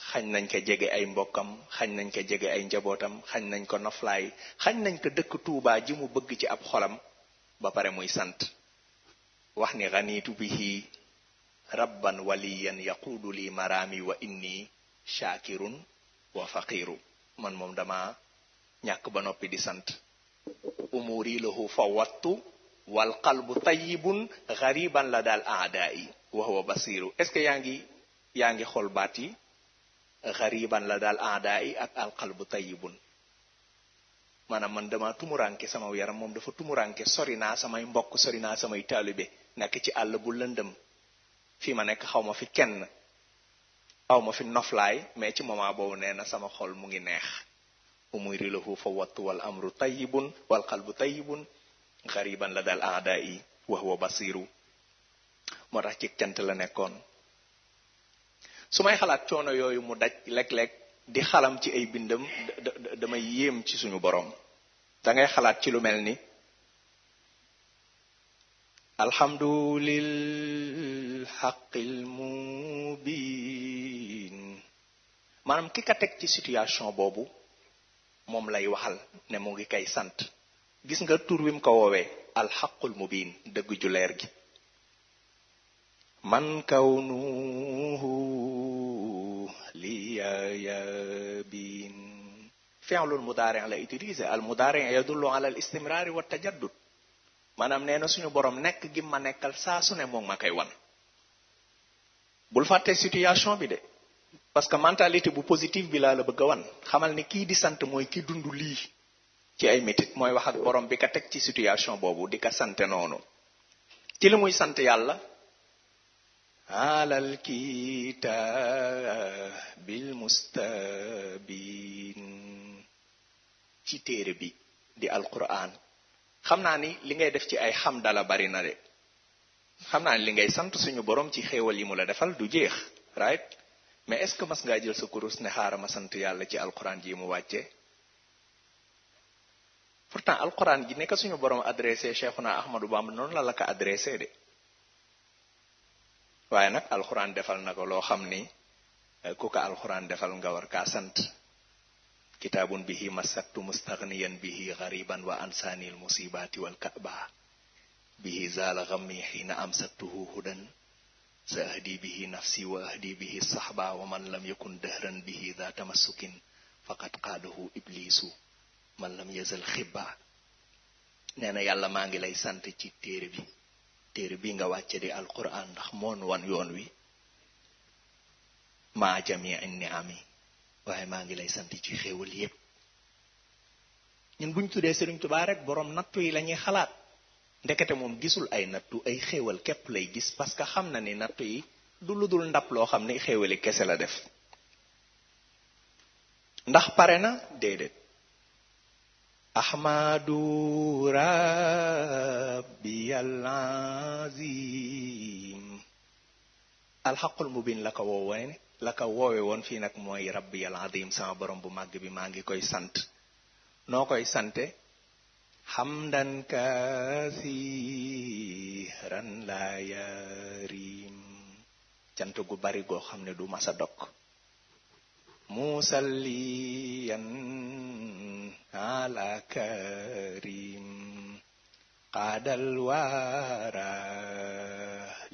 xañ nañ ko jege ay mbokkam, xañ nañ ko jege ay njabootam, xañ nañ ko noflaay, xañ nañ ko dëkk Tuubaa ji mu bëgg ci ab xolam, ba pare muy sant. wax ni ganiitu bihi rabban waliyan yaquudu li maraami wa inni shaakirun wa faqiru. man moom dama ñàkk ba noppi di sant. umuri lahu fawattu wal qalbu tayyibun ghariban la daal aadaa'i wa huwa basiru. est-ce que yaa ngi xool baat yi ghariban la daal aadaa'i ak al qalbu tayyibun. maanaam man dama tumuranke sama yaram moom dafa tumuranke, sori naa samay mbokk, sori naa samay taalibe, nekk ci àll bu lëndëm. fii ma nekk xaw ma fi kenn, aw ma fi noflaay, mais ci moment boobu nee na sama xol mu ngi neex. umuri lahu fa wattu wal amru tayyibun wal qalbu tayyibun ghariban la dal aadaa'i wa huwa basiru. moo tax ci cant la nekkoon. su may xalaat coono yooyu mu daj léeg-léeg di xalam ci ay bindam damay yéem ci suñu borom. da ngay xalaat ci lu mel ni alhamdulil haqqil mubin. maanaam ki ka teg ci situation boobu moom lay waxal ne mu ngi kay sant. gis nga tur wi mu ko woowee alxaqul mubin, dëgg ju leer gi. man kawnuhu liyabin. fi'lul mudaari' la utiliser. al mudaari' yadullu ala al istimraari wa tajaddud. maanaam nee na suñu borom nekk gi ma nekkal saa su ne moom ma koy wan. bul fàtte situation bi de, parce que mentalité bu positive bi laa la bëgg a wan. xamal ni kii di sant mooy ki dund lii ci ay métit, mooy wax ak borom bi ka teg ci situation boobu di ka sante noonu. ci li muy sant yàlla alal kitaabil mustabin, ci téere bi di alquran. xam naa ni li ngay def ci ay xamdala bari na de, xam naa ni li ngay sant suñu borom ci xéewal yi mu la defal du jeex, right? mais est-ce que mas ngaa jël sa kurus ne xaaral ma sant yàlla ci alquran ji mu wàcce? pourtant alquran ji ne ko suñu borom adressé Cheikhuna Ahmadou Bamba noonu la ko adressé de. waaye nag alquran defal na ko loo xam ni ku ko alquran defal nga war kaa sant. kitaabun bihi masaktu mustaghniyan bihi ghariban wa ansaanil musibati wal ka'ba bihi zaala ghammi hina amsaktuhu hudan sa ahdi bihi nafsi wa ahdi bihi sahba wa man lam yakun dahran bihi dha tamassukin faqad qaadahu iblisu man lam yazal xibba. nee na yàlla maa ngi lay sant ci téere bi nga wàcce di alquran, ndax moon wan yoon wi maa jami'in ni'ami. waaye maa ngi lay sant ci xéewal yépp. ñun buñ tuddee Sëriñ Tuubaa rek borom nattu yi lañuy xalaat, ndekete moom gisul ay nattu, ay xéewal képp lay gis, parce que xam na ni nattu yi du lu dul ndap loo xam ni xéewali kese la def. ndax pare na déedéet. ahmadu rabbiyal azim alxaqul mubin la ko woowe woon fii nag mooy rabbiyal azim sama borom bu màgg bi maa ngi koy sant noo koy sante hamdan kasiran la yarim cant gu bari goo xam ne du masa dog musalliyan ala karim qaadal wara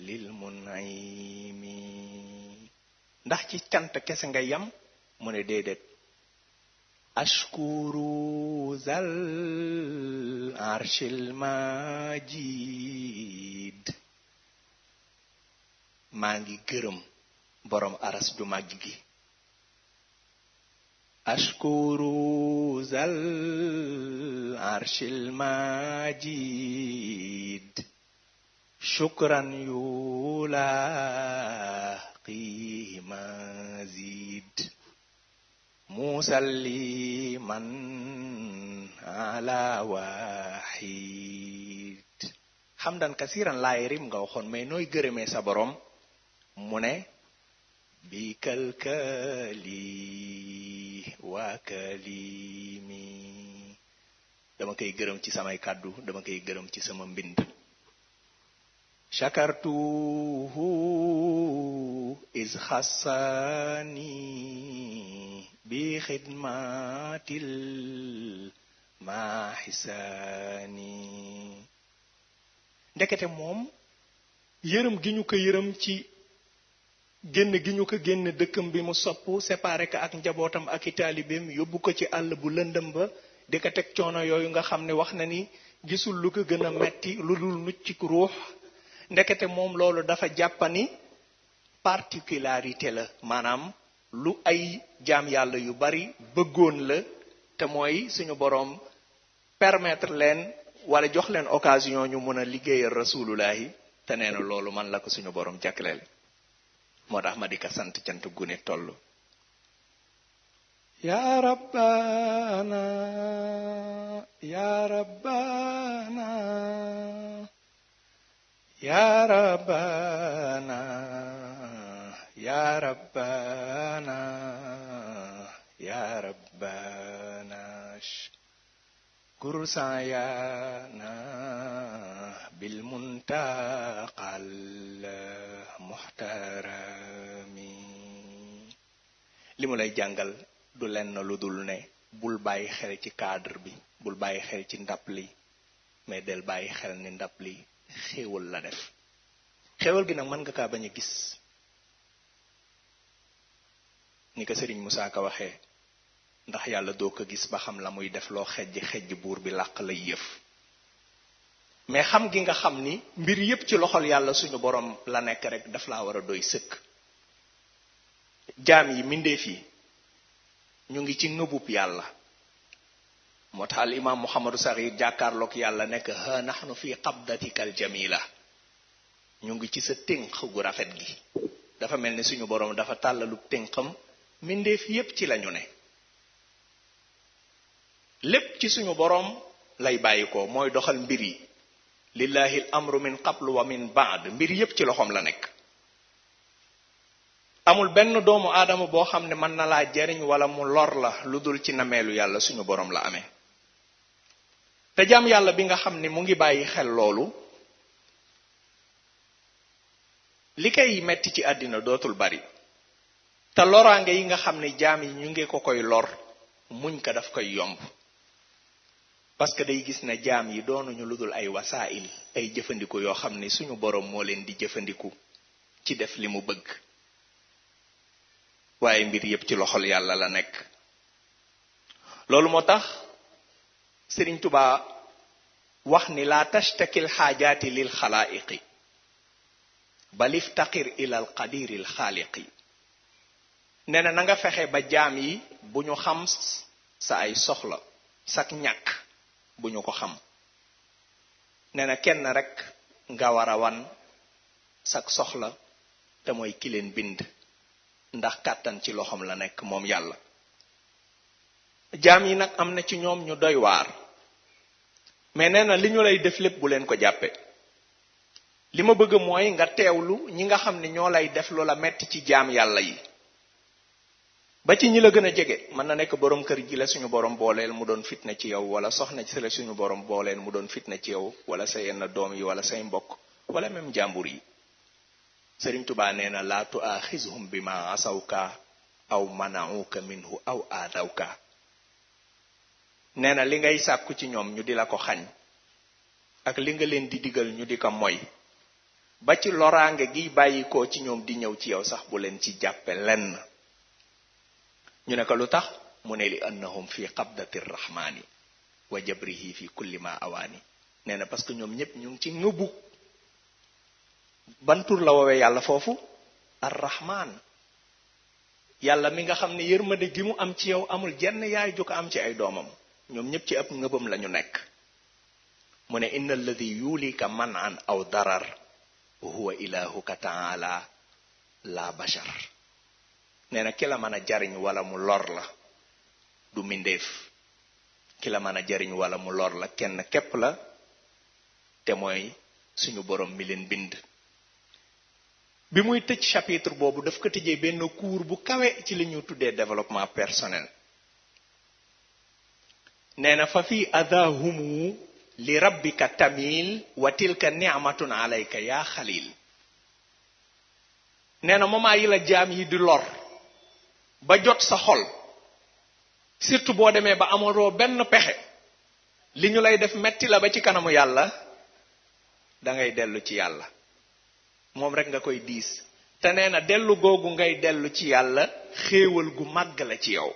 lil mun'imi ndax ci cant kese nga yam mu ne déedéet ashkuru zal arshil majid maa ngi gërëm borom aras ju màgg gi ashkuru zal arshil majid shukran yulaqi mazid musalliman ala wahid hamdan kasiran laay rim nga waxoon mais nooy gërëmee sa borom mu ne bi kalkali wa kalimi dama koy gërëm ci samay kàddu dama koy gërëm ci sama mbind shakartuhu iz khassani bi khidmatil mahisani ndekete moom yërëm gi ñu ko yërëm ci génn gi ñu ko génn dëkkam bi mu sopp séparé ko ak njabootam ak i taalibeem yóbbu ko ci àll bu lëndëm ba di ko teg coono yooyu nga xam ne wax na ni gisul lu ko gën a metti lu dul nucc ci ruux ndekete moom loolu dafa jàppani particularité la maanaam lu ay jaam yàlla yu bari bëggoon la te mooy suñu boroom permettre leen wala jox leen occasion ñu mën a liggéeyal rasulullahi te nee na loolu man la ko suñu boroom jàkkleel moo tax ma di ka sant cant gune toll ya rabbana ya rabbana ya rabbana ya rabbana ya rabbana kursayana bil muntaqal muhtarami li mu lay jàngal du lenn lu dul ne bul bàyyi xel ci cadre bi bul bàyyi xel ci ndab li mais del bàyyi xel ni ndab li xéewal la def xéewal gi nag mën nga kaa bañ a gis ni ko Serigne Moussa Ka waxee ndax yàlla doo ko gis ba xam la muy def loo xejj buur bi làq lay yëf mais xam gi nga xam ni mbir yépp ci loxol yàlla suñu borom la nekk rek daf laa war a doy sëkk jaam yi mbindeef yi ñu ngi ci ngëbub yàlla moo tax al imam Muhammadu Saxiir jàkkaarloog yàlla nekk ha nahnu fi qabdatikal jamila ñu ngi ci sa tënk gu rafet gi dafa mel ni suñu borom dafa tàllalub tënkam mbindeef yépp ci lañu ne lépp ci suñu borom lay bàyyi ko mooy doxal mbir yi lillahi al amru min qablu wa min ba'd mbir yépp ci loxoom la nekk amul benn doomu aadama boo xam ne mën na laa jariñ wala mu lor la lu dul ci nameelu yàlla suñu borom la amee te jaam yàlla bi nga xam ne mu ngi bàyyi xel loolu li koy metti ci àddina dootul bari te loraange yi nga xam ne jaam yi ñu ngi ko koy lor muñ ko daf koy yomb parce que day gis ne jaam yi doonuñu lu dul ay wasaa'il ay jëfandiku yoo xam ne suñu borom moo leen di jëfandiku ci def li mu bëgg waaye mbir yépp ci loxol yàlla la nekk loolu moo tax Sëriñ Tuubaa wax ni laa tashtakil xaajaati lil xalaa'iqi bal iftaqir ilal qadiril xaaliqi nee na nga fexe ba jaam yi bu ñu xam sa ay soxla sak ñàkk bu ñu ko xam nee na kenn rek nga war a wan sak soxla te mooy ki leen bind ndax kàttan ci loxoom la nekk moom yàlla jaam yi nag am na ci ñoom ñu doy waar mais nee na li ñu lay def lépp bu leen ko jàppe. li ma bëgg mooy nga teewlu ñi nga xam ne ñoo lay def loola metti ci jaam yàlla yi. ba ci ñi la gën a jege mën na nekk borom kër gi la suñu borom booleel mu doon fitna ci yow, wala soxna ci la suñu borom booleel mu doon fitna ci yow, wala sa yenn doom yi wala say mbokk wala même jàmbur yi. Sëriñ Tuubaa nee na laa tuaaxizhum bima asawka aw manauka minhu aw aadawka. nee na li ngay sàkku ci ñoom ñu di la ko xañ ak li nga leen di digal ñu di ko moy, ba ci loraange gi bàyyikoo ci ñoom di ñëw ci yow sax bu leen ci jàppe lenn. ñu ne ko lu tax mu ne li annahum fi qabdati rrahmani wa jabrihi fi kulli ma awaani. nee na parce que ñoom ñëpp ñu ngi ci ngëbu ban tur la woowee yàlla foofu arrahman. yàlla mi nga xam ne yërmande gi mu am ci yow amul jenn yaay ju ko am ci ay doomam. ñoom ñëpp ci ab ngëbam la ñu nekk. mu ne inna alladi yulika manan aw darar huwa ilahuka taala la bashar. nee na ki la mën a jariñ wala mu lor la du mindeef. ki la mën a jariñ wala mu lor la kenn képp la, te mooy suñu borom mi leen bind. bi muy tëj chapitre boobu daf ko tëjee benn cours bu kawe ci li ñu tuddee développement personnel. nee na fa fi adahumu li rabbika tamil wa tilka ni'matun alayka ya xalil. nee na moment yi la jaam yi di lor ba jot sa xol, surtout boo demee ba amaloo benn pexe, li ñu lay def metti la ba ci kanamu yàlla, da ngay dellu ci yàlla. moom rek nga koy diis. te nee na dellu googu ngay dellu ci yàlla xéewal gu màgg la ci yow.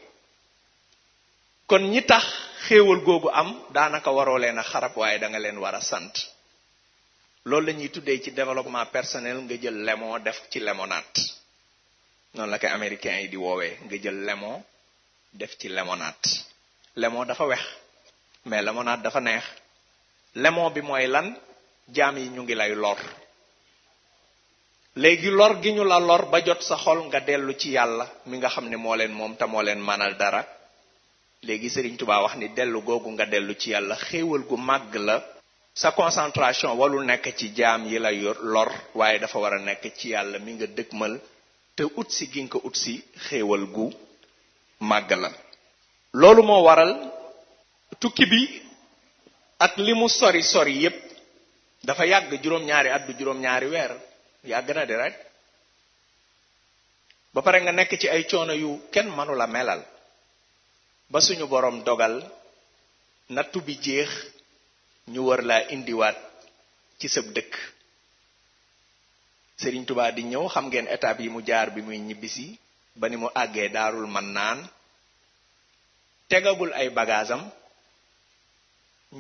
kon ñi tax xéewal googu am daanaka waroo leen a xarab, waaye da nga leen war a sant. loolu la ñuy tuddee ci développement personnel nga jël lemon def ci limonade. noonu la koy américains yi di woowee nga jël lemon def ci limonade. lemon dafa wex mais limonade dafa neex. lemon bi mooy lan? jaam yi ñu ngi lay lor. léegi lor gi ñu la lor ba jot sa xol nga dellu ci yàlla mi nga xam ne moo leen moom te moo leen manal dara. léegi Sëriñ Tuubaa wax ni dellu googu nga dellu ci yàlla xéewal gu màgg la. sa concentration walul nekk ci jaam yi la lor, waaye dafa war a nekk ci yàlla mi nga dëgmal, te ut si gi nga ko ut si xéewal gu màgg la. loolu moo waral tukki bi ak li mu sori sori yépp dafa yàgg juróom-ñaari at du juróom-ñaari weer, yàgg na di rek. ba pare nga nekk ci ay coono yu kenn mënu la melal, ba suñu borom dogal nattu bi jeex ñu war laa indiwaat ci sab dëkk. Sëriñ Tuubaa di ñëw, xam ngeen étape yi mu jaar bi muy ñibbisi ba ni mu àggee Daarul Mannaan. tegagul ay bagaasam,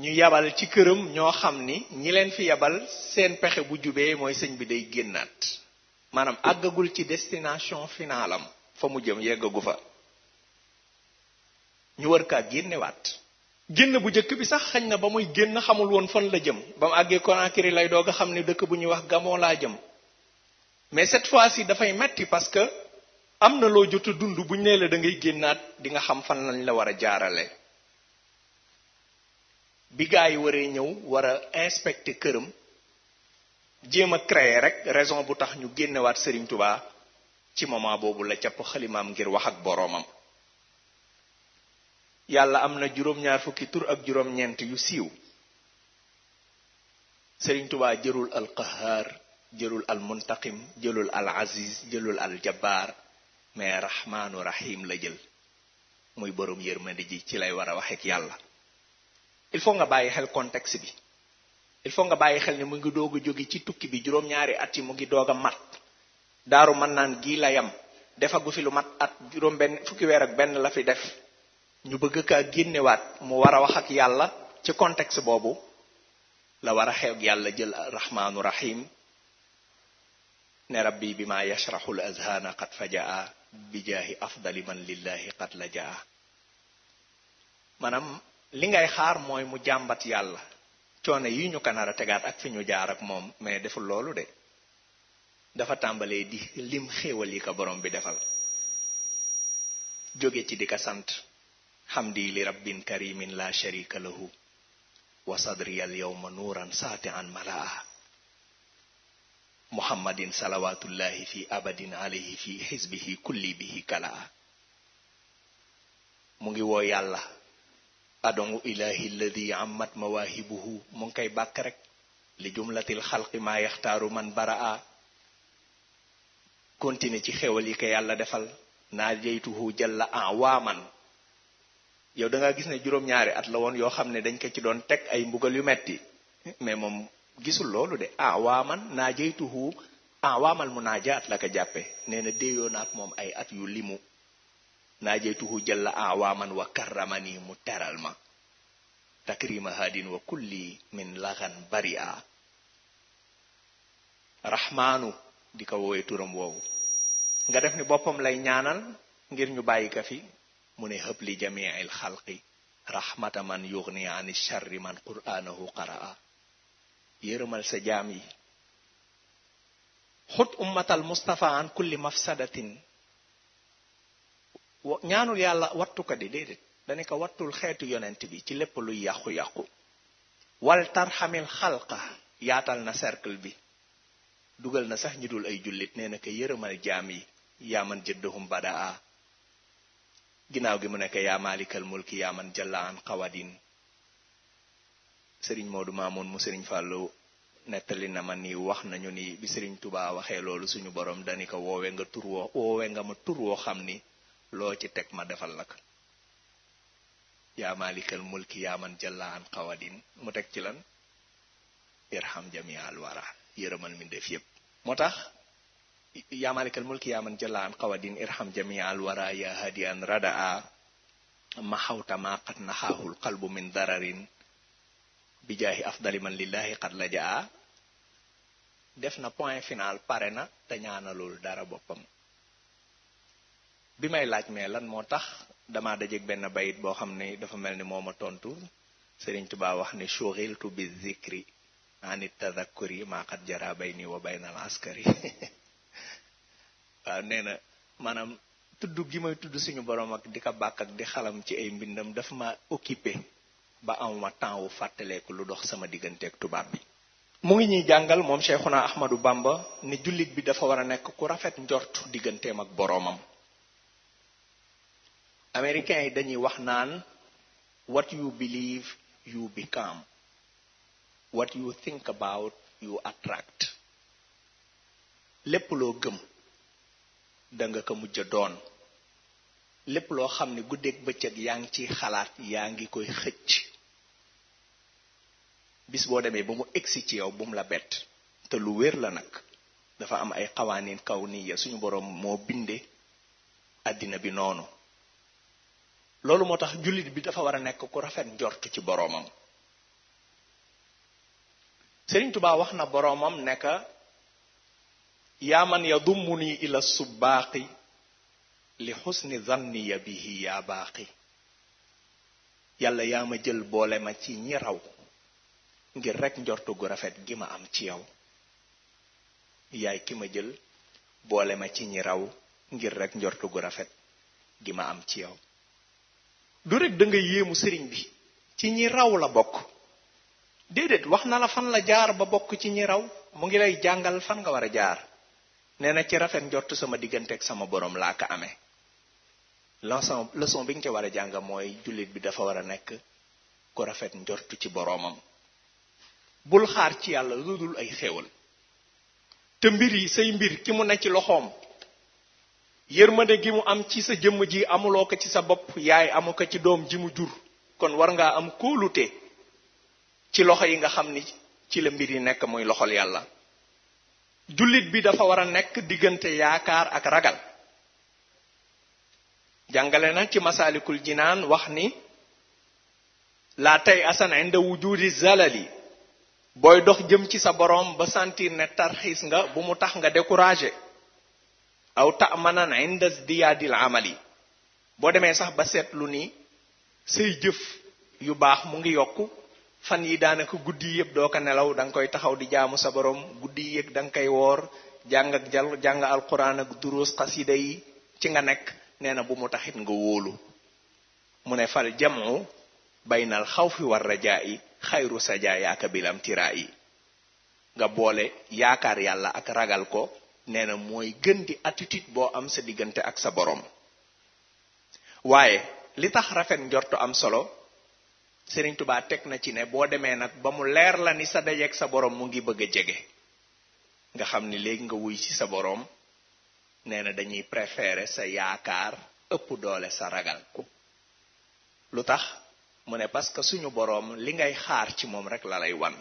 ñu yabal ci këram ñoo xam ni ñi leen fi yabal seen pexe bu jubee mooy sëñ bi day génnaat. maanaam àggagul ci destination finalam fa mu jëm, yeggagu fa. ñu war kaa génnewaat. génn bu njëkk bi sax xañ na ba muy génn xamul woon fan la jëm. ba mu àggee Conakry lay doog a xam ne dëkk bu ñuy wax Gabon laa jëm. mais cette fois-ci dafay metti parce que am na loo jot a dund buñ nee la da ngay génnaat di nga xam fan lañ la war a jaarale. bi gaa yi waree ñëw war a inspecter këram, jéem a créer rek raison bu tax ñu génnewaat Serigne Touba, ci moment boobu la capp xalimaam ngir wax ak boroomam. yàlla am na juróom-ñaar fukki tur ak juróom-ñeent yu siiw. Serigne Touba jërul al qahar, jëlul al muntaqim, jëlul al aziz, jëlul al jabbar, mais rahmaanu rahim la jël. muy borom yërmande ji ci lay war a waxeek yàlla. il faut nga bàyyi xel contexte bi. il faut nga bàyyi xel ni mu ngi doog a jóge ci tukki bi juróom-ñaari at yi mu ngi doog a mat. Daaru Mannaan gii la yam, defagu fi lu mat at juróom benn fukki weer ak benn la fi def. ñu bëgg kaa génnewaat mu war a wax ak yàlla ci contexte boobu la war a xew yàlla jël rahmaanu rahim ne rabbi bi ma yashraxul azhana qad fajaa bi jaahi afdali man lillahi qad la jaa. maanaam li ngay xaar mooy mu jàmbat yàlla coono yi ñu ko nar a tegaat ak fi ñu jaar ak moom, mais deful loolu de. dafa tàmbalee di lim xéewal yi ko borom bi defal, jóge ci di ko sant. hamdi li rabbin karimin la sharika lahu wa sadriyal yawma nuuran saati'an malaa muhammadin salawatullahi fi abadin alayhi fi xisbihi kulli bihi kalaa. mu ngi woo yàlla adongu ilahi alladi ammat mawaahibuhu mu ngi koy bàkk rek li jumlatil xalqi maa yaxtaaru man baraa. continue ci xewal yi ko yàlla defal naa jeytuhu jalla awaaman. yow da nga gis ne juróom-ñaari at la woon yoo xam ne dañ ko ci doon teg ay mbugal yu metti mais moom gisul loolu de awaaman naa jeytuhu awaamal munaajaat la ko jàppe nee na déeyoo na ak moom ay at yu limu naa jeytuhu jalla awaaman wa karramani mu teral ma takrima hadin wa kulli min laxan baria. rahmaanu di ko woowee turam woowu nga def ni boppam lay ñaanal ngir ñu bàyyi ka fi mu ne hëb li jamiil xalqi rahmata man yughni an sharri man qur'anahu qaraa. yërëmal sa jaam yi xut ummatal mustafa an kulli mafsadatin. ñaanul yàlla wattu ko di déedéet dane ko wattul xeetu yonent bi ci lépp luy yàqu-yàqu. wal tarxamil xalqa yaatal na cercle bi dugal na sax ñi dul ay jullit nee na ko yërëmal jaam yi yaa man jëddahum badaa. ginnaaw gi mu nekk yaa maalikal mulki yaa man jalla an xawadin. sëriñ Moodu Maamun mu sëriñ Fàllu nettali na ma ni wax nañu ni bi sëriñ Tubaa waxee loolu suñu borom dani ko woowe nga ma tur woo xam ni loo ci teg ma defal la ko. yaa maalikal mulki yaa man jalla an xawadin mu teg ci lan irham jamial wara yërëmal mindeef yépp. moo tax yaa maalikal mulki yaa man jalla an xawadin irham jamial wara ya hadiyan radaa ma xawta ma qad naxaahul qalbu min dararin bi jaahi afdali man lillahi qad la jaa. def na point final pare na te ñaanalul dara boppam. bi may laaj mais lan moo tax dama dajeeg benn bayit boo xam ne dafa mel ni moo ma tontu Sëriñ Tuubaa wax ni shughiltu bi zikri ani tadakkuri ma qad jara bayni wa bayna al askari. waaw nee na maanaam tudd gi may tudd suñu borom ak di ko bàkk ak di xalam ci ay mbindam dafa ma occupé ba amuma temps wu fàttaleeku lu dox sama digganteeg tubaab bi. mu ngi ñuy jàngal moom Cheikhuna Ahmadou Bamba ni jullit bi dafa war a nekk ku rafet njort digganteem ak boroomam. américains yi dañuy wax naan what you believe you become, what you think about you attract. lépp loo gëm da nga ko mujj doon. lépp loo xam ne guddeeg bëccëg yaa ngi ciy xalaat yaa ngi koy xëcc. bis boo demee ba mu egsi ci yow bu mu la bett te lu wér la nag. dafa am ay xawaanin kaw niya suñu boroom moo binde àddina bi noonu. loolu moo tax jullit bi dafa war a nekk ku rafet njort ci boroomam. Sëriñ Tuubaa wax na boroomam nekk yaa man yadummuni ila subbaaqi li xusni zanniya bihi yaa baaqi. yàlla yaa ma jël boole ma ci ñi raw ngir rekk njortu gu rafet gi ma am ci yow. yaay ki ma jël boole ma ci ñi raw ngir rekk njortu gu rafet gi ma am ci yow. du rekk da nga yéemu sëriñ bi ci ñi raw la bokk. déedéet wax na la fan la jaar ba bokk ci ñi raw mu ngi lay jàngal fan nga war a jaar. nee na ci rafet njortu sama diggante ak sama borom laa ko amee. leçon bi nga ci war a jàng mooy jullit bi dafa war a nekk ku rafet njortu ci boroomam. bul xaar ci yàlla lu dul ay xéewal. te mbir yi say mbir ki mu ne ci loxoom. yërmande gi mu am ci sa jëmm ji amuloo ko ci sa bopp yaay amu ko ci doom ji mu jur. kon war ngaa am kóolute ci loxo yi nga xam ni ci la mbir yi nekk muy loxol yàlla. jullit bi dafa war a nekk diggante yaakaar ak ragal. jàngale na ci masaalikul jinaan wax ni laa tey asan inda wujudi zalali. booy dox jëm ci sa boroom ba sentir ne tarxiis nga bu mu tax nga découragé. aw ta'manan inda zdiyaadil amali. boo demee sax ba seetlu ni say jëf yu baax mu ngi yokku fan yi daanaka guddi yëpp doo ko nelaw da nga koy taxaw di jaamu sa borom guddi yëpp da nga koy woor jàng alquran ak duruus xasida yi ci nga nekk nee na bu mu taxit nga wóolu. mu ne fal jamu baynal xawfi war rajaa'i xayru sajaayaaka bilam tiraa'i nga boole yaakaar yàlla ak ragal ko nee na mooy gën di attitude boo am sa diggante ak sa borom. waaye li tax rafet njortu am solo Sëriñ Tuubaa teg na ci ne boo demee nag ba mu leer la ni sa dajeek sa borom mu ngi bëgg a jege nga xam ni léegi nga wuy ci sa borom nee na dañuy préférer sa yaakaar ëpp doole sa ragal. lu tax mu ne parce que suñu borom li ngay xaar ci moom rek la lay wan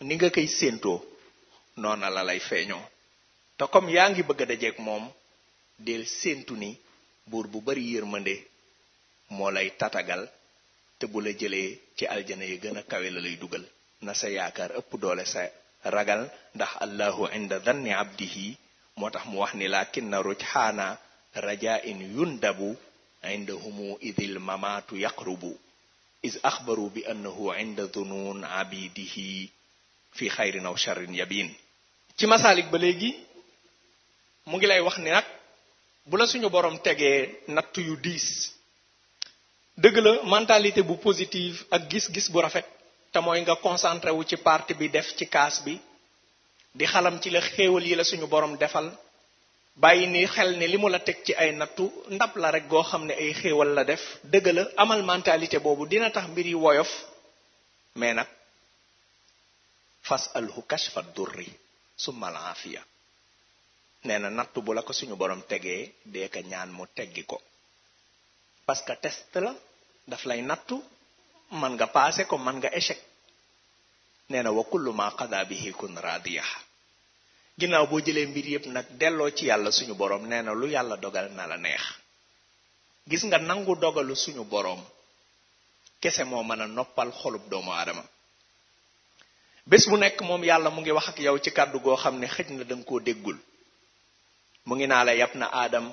ni nga koy séentoo noona la lay feeñoo te comme yaa ngi bëgg a dajeek moom del séentu ni buur bu bari yërmande moo lay tatagal te bu la jëlee ci aljana yi gën a kawe la lay dugal na sa yaakaar ëpp doole sa ragal ndax allahu inda danni abdihi moo tax mu wax ni lakinna rujxaana rajain yundabu indahumu idil mamaatu yaqrubu is axbaru bi annahu inda dunun abidihi fi xayrin aw sharrin yabin. ci masaalik ba léegi mu ngi lay wax ni nag bu la suñu borom tegee natt yu diis dëgg la mentalité bu positive ak gis-gis bu rafet te mooy nga concentré wu ci partie bi def ci kaas bi di xalam ci la xéewal yi la suñu borom defal bàyyi ni xel ni li mu la teg ci ay nattu ndab la rek goo xam ne ay xéewal la def dëgg la amal mentalité boobu dina tax mbir yi woyof mais nag fas alhu kashfa durri summa al afiya nee na nattu bu la ko suñu borom tegee dee ka ñaan mu teggi ko parce que test la daf lay nattu man nga passé ko man nga échec nee na wa kullu ma qada bihi kun radiya ginnaaw boo jëlee mbir yépp nag delloo ci yàlla suñu borom nee na lu yàlla dogal na la neex. gis nga nangu dogalu suñu borom kese moo mën a noppal xolub doomu aadama. bés bu nekk moom yàlla mu ngi wax ak yow ci kàddu goo xam ne xëj na danga koo déggul mu ngi naa la yab na aadam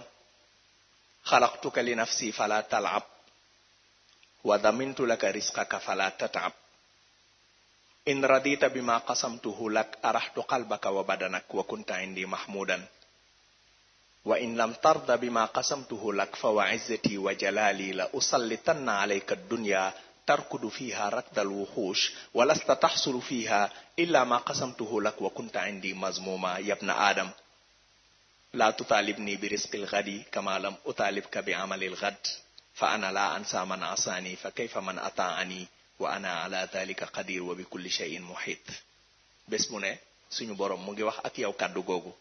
xalaqtuka li nafsi fala talab wa damintu laka risqaka fala tatab in radita bima qasamtuhu lak araxtu qalbaka wa badanak wa kunta indi mahmudan wa in lam tarda bima qasamtuhu lak fa wa izzati wa jalali la usallitanna alayka dunya tarkudu fiha rakdal wuxuush wa lasta taxsulu fiha illa ma qasamtuhu lak wa kunta indi mazmuma yabna aadam la tutalibni bi risqil ghadi kama lam utalibka bi amalil ghad fa ana la ansa man asani fa kayfa man ataani wa ana ala dhalika qadir wa bi kulli shay'in muhit. bés mu ne suñu borom mu ngi wax ak yow kàddu googu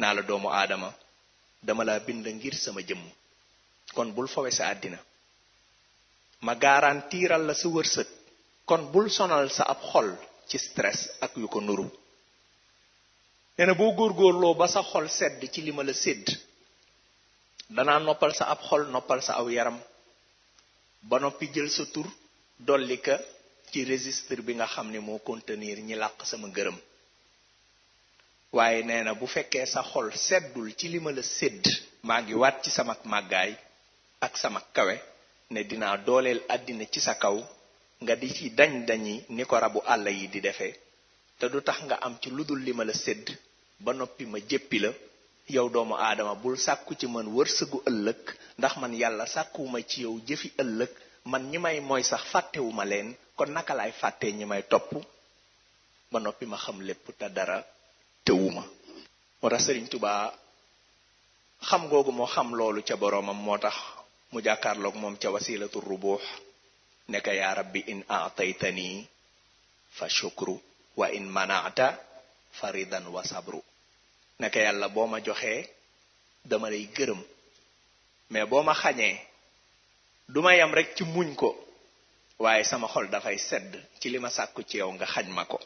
naa la doomu aadama dama la bind ngir sama jëmm kon bul fowe sa àddina ma garantiral la sa wërsëg kon bul sonal sa ab xol ci stress ak yu ko nuru. nee na boo góorgóorloo ba sa xol sedd ci li ma la sédd danaa noppal sa ab xol noppal sa aw yaram ba noppi jël sa tur dolli ka ci registre bi nga xam ne moo contenir ñi làq sama ngërëm. waaye nee na bu fekkee sa xol seddul ci li ma la sédd maa ngi waat ci sama màggaay ak sama kawe ne dinaa dooleel àddina ci sa kaw nga di ci dañ-dañi ni ko rabu àll yi di defee te du tax nga am ci ludul li ma la sédd ba noppi ma jéppi la. yow doomu aadama bul sàkku ci man wërsëgu ëllëg ndax man yàlla sàkkuwuma ci yow jëfi ëllëg man ñi may mooy sax fàttewuma leen kon naka laay fàttee ñi may topp ba noppi ma xam lépp te dara tewuma. moo tax Sëriñ Tuubaa xam googu moo xam loolu ca boroomam moo tax mu jàkkaarloog moom ca wasilatu rubuux nekk yaa rabbi in aataytani fa shukru wa in manata faridan wa sabru. nekk yàlla boo ma joxee dama lay gërëm mais boo ma xañee du ma yam rek ci muñ ko waaye sama xol dafay sedd ci li ma sàkku ci yow nga xañ ma ko.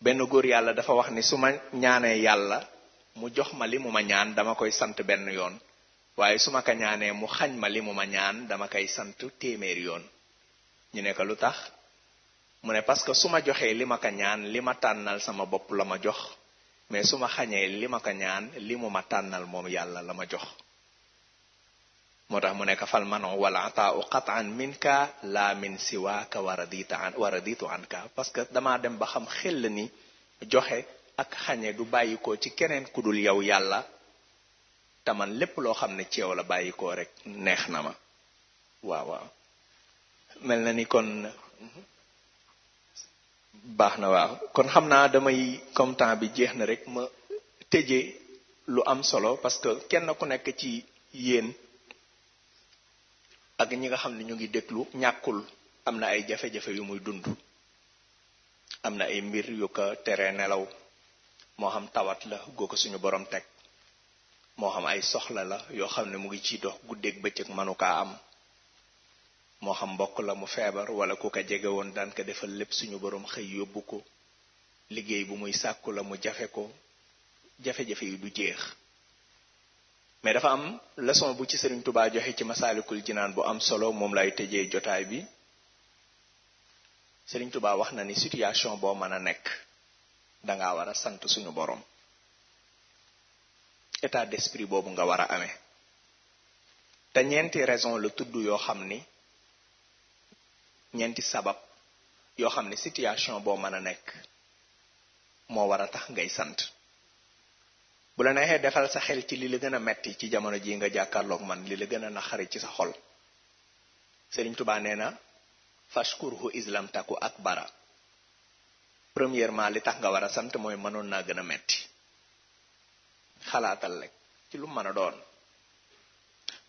benn góor yàlla dafa wax ni su ma ñaanee yàlla mu jox ma li mu ma ñaan dama koy sant benn yoon waaye su ma ko ñaanee mu xañ ma li mu ma ñaan dama koy sant téeméeri yoon. ñu ne ko lu tax mu ne parce que su ma joxee li ma ko ñaan li ma tànnal sama bopp la ma jox mais su ma xañee li ma ko ñaan li mu ma tànnal moom yàlla la ma jox. moo tax mu nekk fal mano wala ataau qatan minka la min siwaaka wa raditu anka parce que damaa dem ba xam xel ni joxe ak xañe du bàyyikoo ci keneen ku dul yow yàlla te man lépp loo xam ne ci yow la bàyyikoo rek neex na ma. waaw mel na ni kon baax na waaw kon xam naa damay comme temps bi jeex na rek ma tëje lu am solo parce que kenn ku nekk ci yéen ak ñi nga xam ne ñu ngi déglu ñàkkul am na ay jafe-jafe yu muy dund am na ay mbir yu ko tere nelaw moo xam tawat la goo ko suñu borom teg moo xam ay soxla la yoo xam ne mu ngi ciy dox guddeeg bëccëg mënukaa am moo xam mbokk la mu feebar wala ku ko jege woon daan ko defal lépp suñu borom xëy yóbbu ko liggéey bu muy sàkku la mu jafe ko jafe-jafe yi du jeex mais dafa am leçon bu ci Sëriñ Tuubaa joxe ci Masaalikul Jinaan bu am solo moom lay tëjee jotaay bi Sëriñ Tuubaa wax na ni situation boo mën a nekk danga war a sant suñu borom état d'esprit boobu nga war a amee te ñeenti raison la tudd yoo xam ni ñeenti sabab yoo xam ni situation boo mën a nekk moo war a tax ngay sant bu la neexee defal sa xel ci li la gën a metti ci jamono ji nga jàkkaarloog man li la gën a naxari ci sa xol Sëriñ Tuubaa nee na fashkurhu islam taku akbara premièrement li tax nga war a sant mooy mënoon naa gën a metti xalaatal rek ci lu mën a doon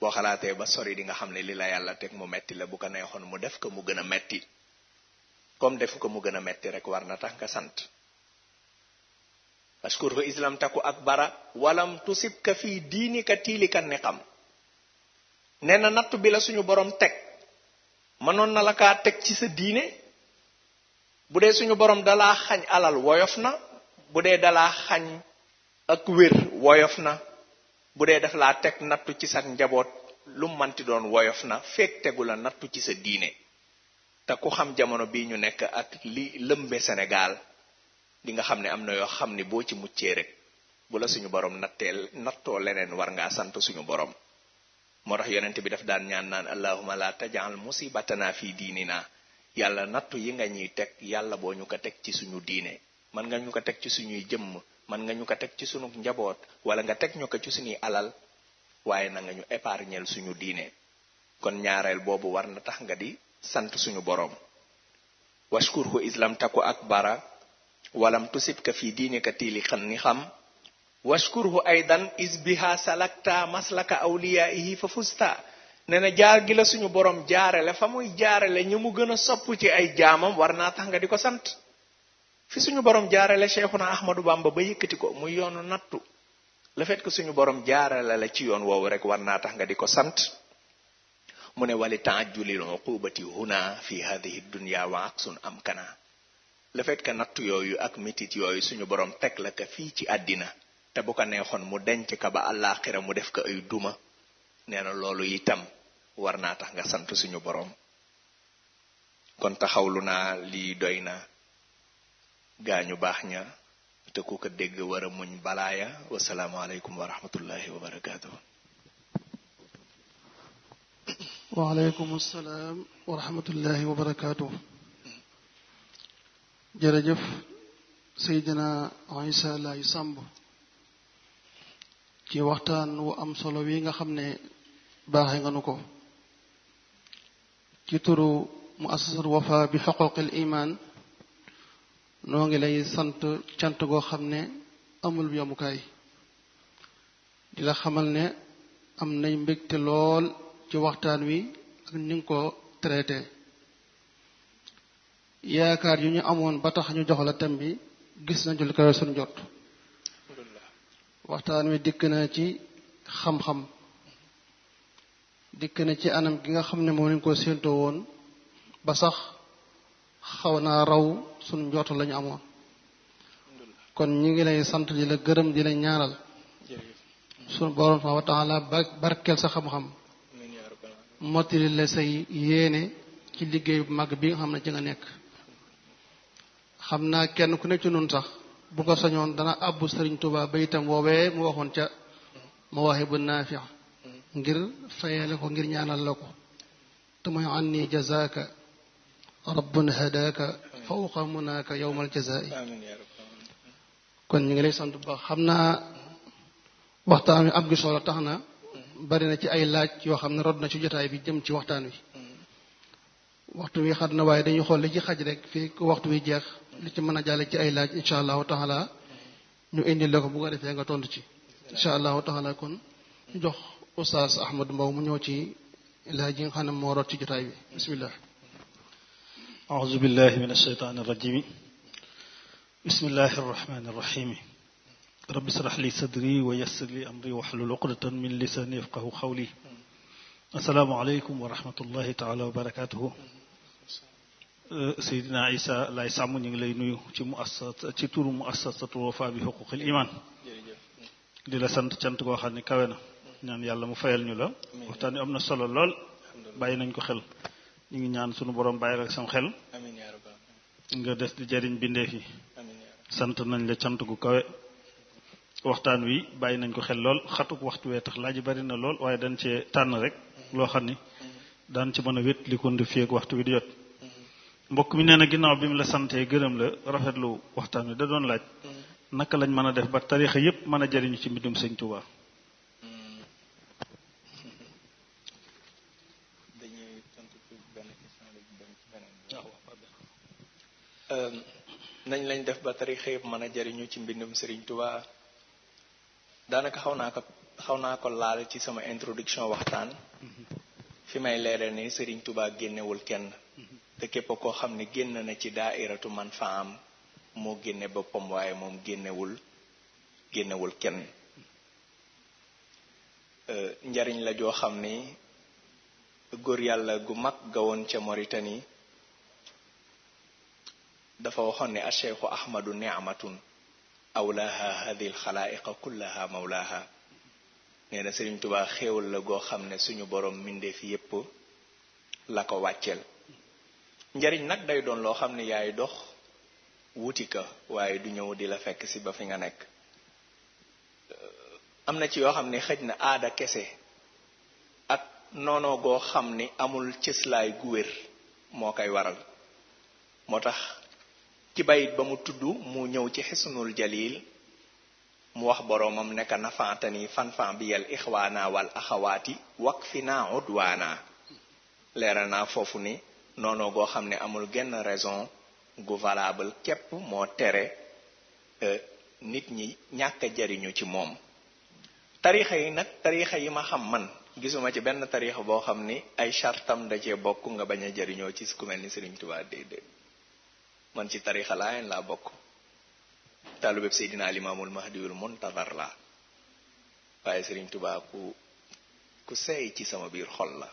boo xalaatee ba sori di nga xam ne li la yàlla teg mu metti la bu ko neexoon mu def ko mu gën a metti comme def ko mu gën a metti rek war na tax nga sant ashkurhu islam taku akbara walam tusibka fii diinika tiilika niqam nee na nattu bi la suñu borom teg mënoon na la kaa teg ci sa diine bu dee suñu borom dalaa xañ alal woyof na bu dee dalaa xañ ak wér woyof na bu dee daf laa teg nattu ci sa njaboot lu manti doon woyof na fekk tegu la nattu ci sa diine te ku xam jamono bii ñu nekk ak li lëmbe Sénégal di nga xam ne am na yoo xam ne boo ci muccee rek bu la suñu borom nattoo leneen war ngaa sant suñu borom moo tax yonent bi daf daan ñaan naan allahumma la tajal musibatana fi diinina yàlla nattu yi nga ñuy teg yàlla boo ñu ko teg ci suñu diine man nga ñu ko teg ci suñuy jëmm man nga ñu ko teg ci suñu njaboot wala nga teg ñu ko ci suñuy alal waaye na nga ñu épargnel suñu diine kon ñaareel boobu war na tax nga di sant suñu borom washkurhu islam taku akbara walam tusibka fi diinika tiili xan ni xam washkurhu aydan isbiha salakta maslaka awliyaihi fa fusta nee na jaar gi la suñu borom jaarale fa muy jaarale ñu mu gën a sopp ci ay jaamam war naa tax nga di ko sant fi suñu borom jaarale Cheikhuna Ahmadou Bamba ba yëkkati ko muy yoonu nattu le fait que suñu borom jaarale la ci yoon woowu rek war naa tax nga di ko sant mu ne wali taajulil uqubati huna fi hadihi dunya wa aksun am kana le fait que nattu yooyu ak mitit yooyu suñu borom teg la ka fii ci àddina te bu ko neexoon mu denc ka ba àllaaxira mu def ko ay duma nee na loolu itam war naa tax nga sant suñu borom kon taxawlu naa lii doy na gaañu baax ña te ku ko dégg war a muñ balaaya wasalaamu aleykum wa rahmatullahi wa barakaatu. waaleykum salaam wa rahmatullahi wa barakaatu. jërëjëf Seydina Issa Laye Samb ci waxtaan wu am solo wi nga xam ne baaxe nga nu ko ci turu muassasatul Wafa bi xuquqil iman noo ngi lay sant cant goo xam ne amul yamukaay di la xamal ne am nañ mbégte lool ci waxtaan wi ak ni nga ko traité yaakaar yu ñu amoon ba tax ñu jox la thème bi gis nañu lu koy suñ jot waxtaan wi dikk na ci xam-xam dikk na ci anam gi nga xam ne moom lañ ko séentoo woon ba sax xaw naa raw suñ njort lañu amoon kon ñi ngi lay sant di la gërëm di la ñaanal suñu borom subhanahu wa taala barkeel sa xam-xam mottali la say yéene ci liggéey bu mag bi nga xam ne ci nga nekk xam naa kenn ku nekk ci nun sax bu ko sañoon dana àbbu Sëriñ Tuubaa ba itam woowee mu waxoon ca Mawaahibu Naafi' ngir fayale ko ngir ñaanal la ko te mooy anni jazaaka rabbun hadaaka fawqa munaaka yawmal jazaa'i kon ñu ngi lay sant bu baax xam naa waxtaan wi am gi solo tax na bari na ci ay laaj yoo xam ne rod na ci jotaay bi jëm ci waxtaan wi waxtu wi xat na waaye dañuy xool li ci xaj rek fii ku waxtu wi jeex li ci mën a jàlle ci ay laaj incha allahu taala ñu indi la ko bu ko defee nga tontu ci incha allahu taala kon ñu jox Oustaz Ahmad Mbow mu ñëw ci laaj yi nga xam ne moo root ci jotaay bi bismillah. أعوذ بالله من الشيطان الرجيم بسم الله الرحمن الرحيم رب اشرح لي صدري ويسر لي أمري واحلل عقدة من لساني يفقهوا قولي السلام عليكم ورحمة الله تعالى وبركاته سيدنا عيسى لا يسامو ñu ngi lay nuyu ci muassasa ci turu muassasatul wafa bi huquqil iman di la sant cant goo xam ne kawe na ñaan yàlla mu fayal ñu la waxtaan wi am na solo lool bàyyi nañ ko xel ñu ngi ñaan sunu borom bàyyi ak sam xel nga des di jariñ bindeef yi sant nañ la cant gu kawe waxtaan wi bàyyi nañ ko xel lool xatuk waxtu wee tax laaj bari na lool waaye dañ cee tànn rek loo xam ni daan ci mën a wét li ko ndi fii ak waxtu wi di jot mbokk mi nee na ginnaaw bi mu la santee gërëm la rafetlu waxtaan wi da doon laaj naka lañ mën a def ba tarixa yépp mën a jariñu ci mbindum sëñ Tuubaa nañ lañ def ba tarixa yëpp mën a jariñu ci mbindum Serigne Touba daanaka xaw naa ko laal ci sama introduction waxtaan fi may leeral ni Serigne Touba génnewul kenn te képp koo xam ne génn na ci daairatu man fa am moo génne boppam waaye moom génnewul kenn njariñ la joo xam ni góor yàlla gu mag gawoon ca Mauritanie dafa waxoon ne acheikhu ahmadu ni'matun awlaha hadhihi alxalaiqa kullaha mawlaha nee na Sëriñ Tuubaa xéewal la goo xam ne suñu borom mbindeef yépp la ko wàcceel njariñ nag day doon loo xam ne yaay dox wuti ka waaye du ñëw di la fekk si ba fi nga nekk am na ci yoo xam ne xëj na aada kese ak noonoo goo xam ni amul cëslaay gu wér moo koy waral moo tax ci bayit ba mu tudd mu ñëw ci xisnul jalil mu wax boroomam nekk nafaatani fanfan bi yal ixwaana wal axawaati wak fi naa udwaana leeral naa foofu ni noonu goo xam ne amul genn raison gu valable képp moo tere nit ñi ñàkk a jariñu ci moom tarixa yi nag tarixa yi ma xam man gisuma ci benn tarixa boo xam ni ay chartam da cee bokk nga bañ a jariñoo ci ku mel ni Serigne Touba déedéet man ci tarixa Laayeen laa bokk taalubeb Seydina Limaamul Mahdiyul Muntazar la waaye Serigne Touba ku seey ci sama biir xol la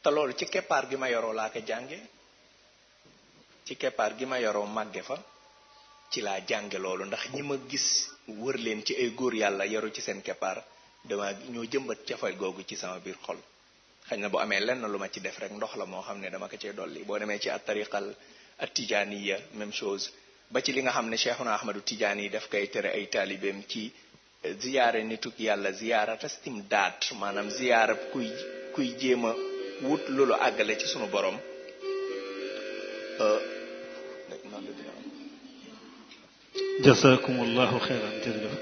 te loolu ci keppaar gi ma yoroo laa ko jànge ci keppaar gi ma yoroo màgge fa ci laa jànge loolu ndax ñi ma gis wër leen ci ay góor yàlla yaru ci seen keppaar dama ñoo jëmbat cafay googu ci sama biir xol xëy na bu amee lenn lu ma ci def rek ndox la moo xam ne dama ko cee dolli boo demee ci at tariqal at tijaaniya même chose ba ci li nga xam ne Cheikhuna Ahmadu Tijaani daf koy tere ay taalibeem ci ziyaare nituk yàlla ziyaara tastim daat maanaam ziyaara kuy jéem a wut loolu àggale ci sunu borom jazakumullahu xeyran jërëjëf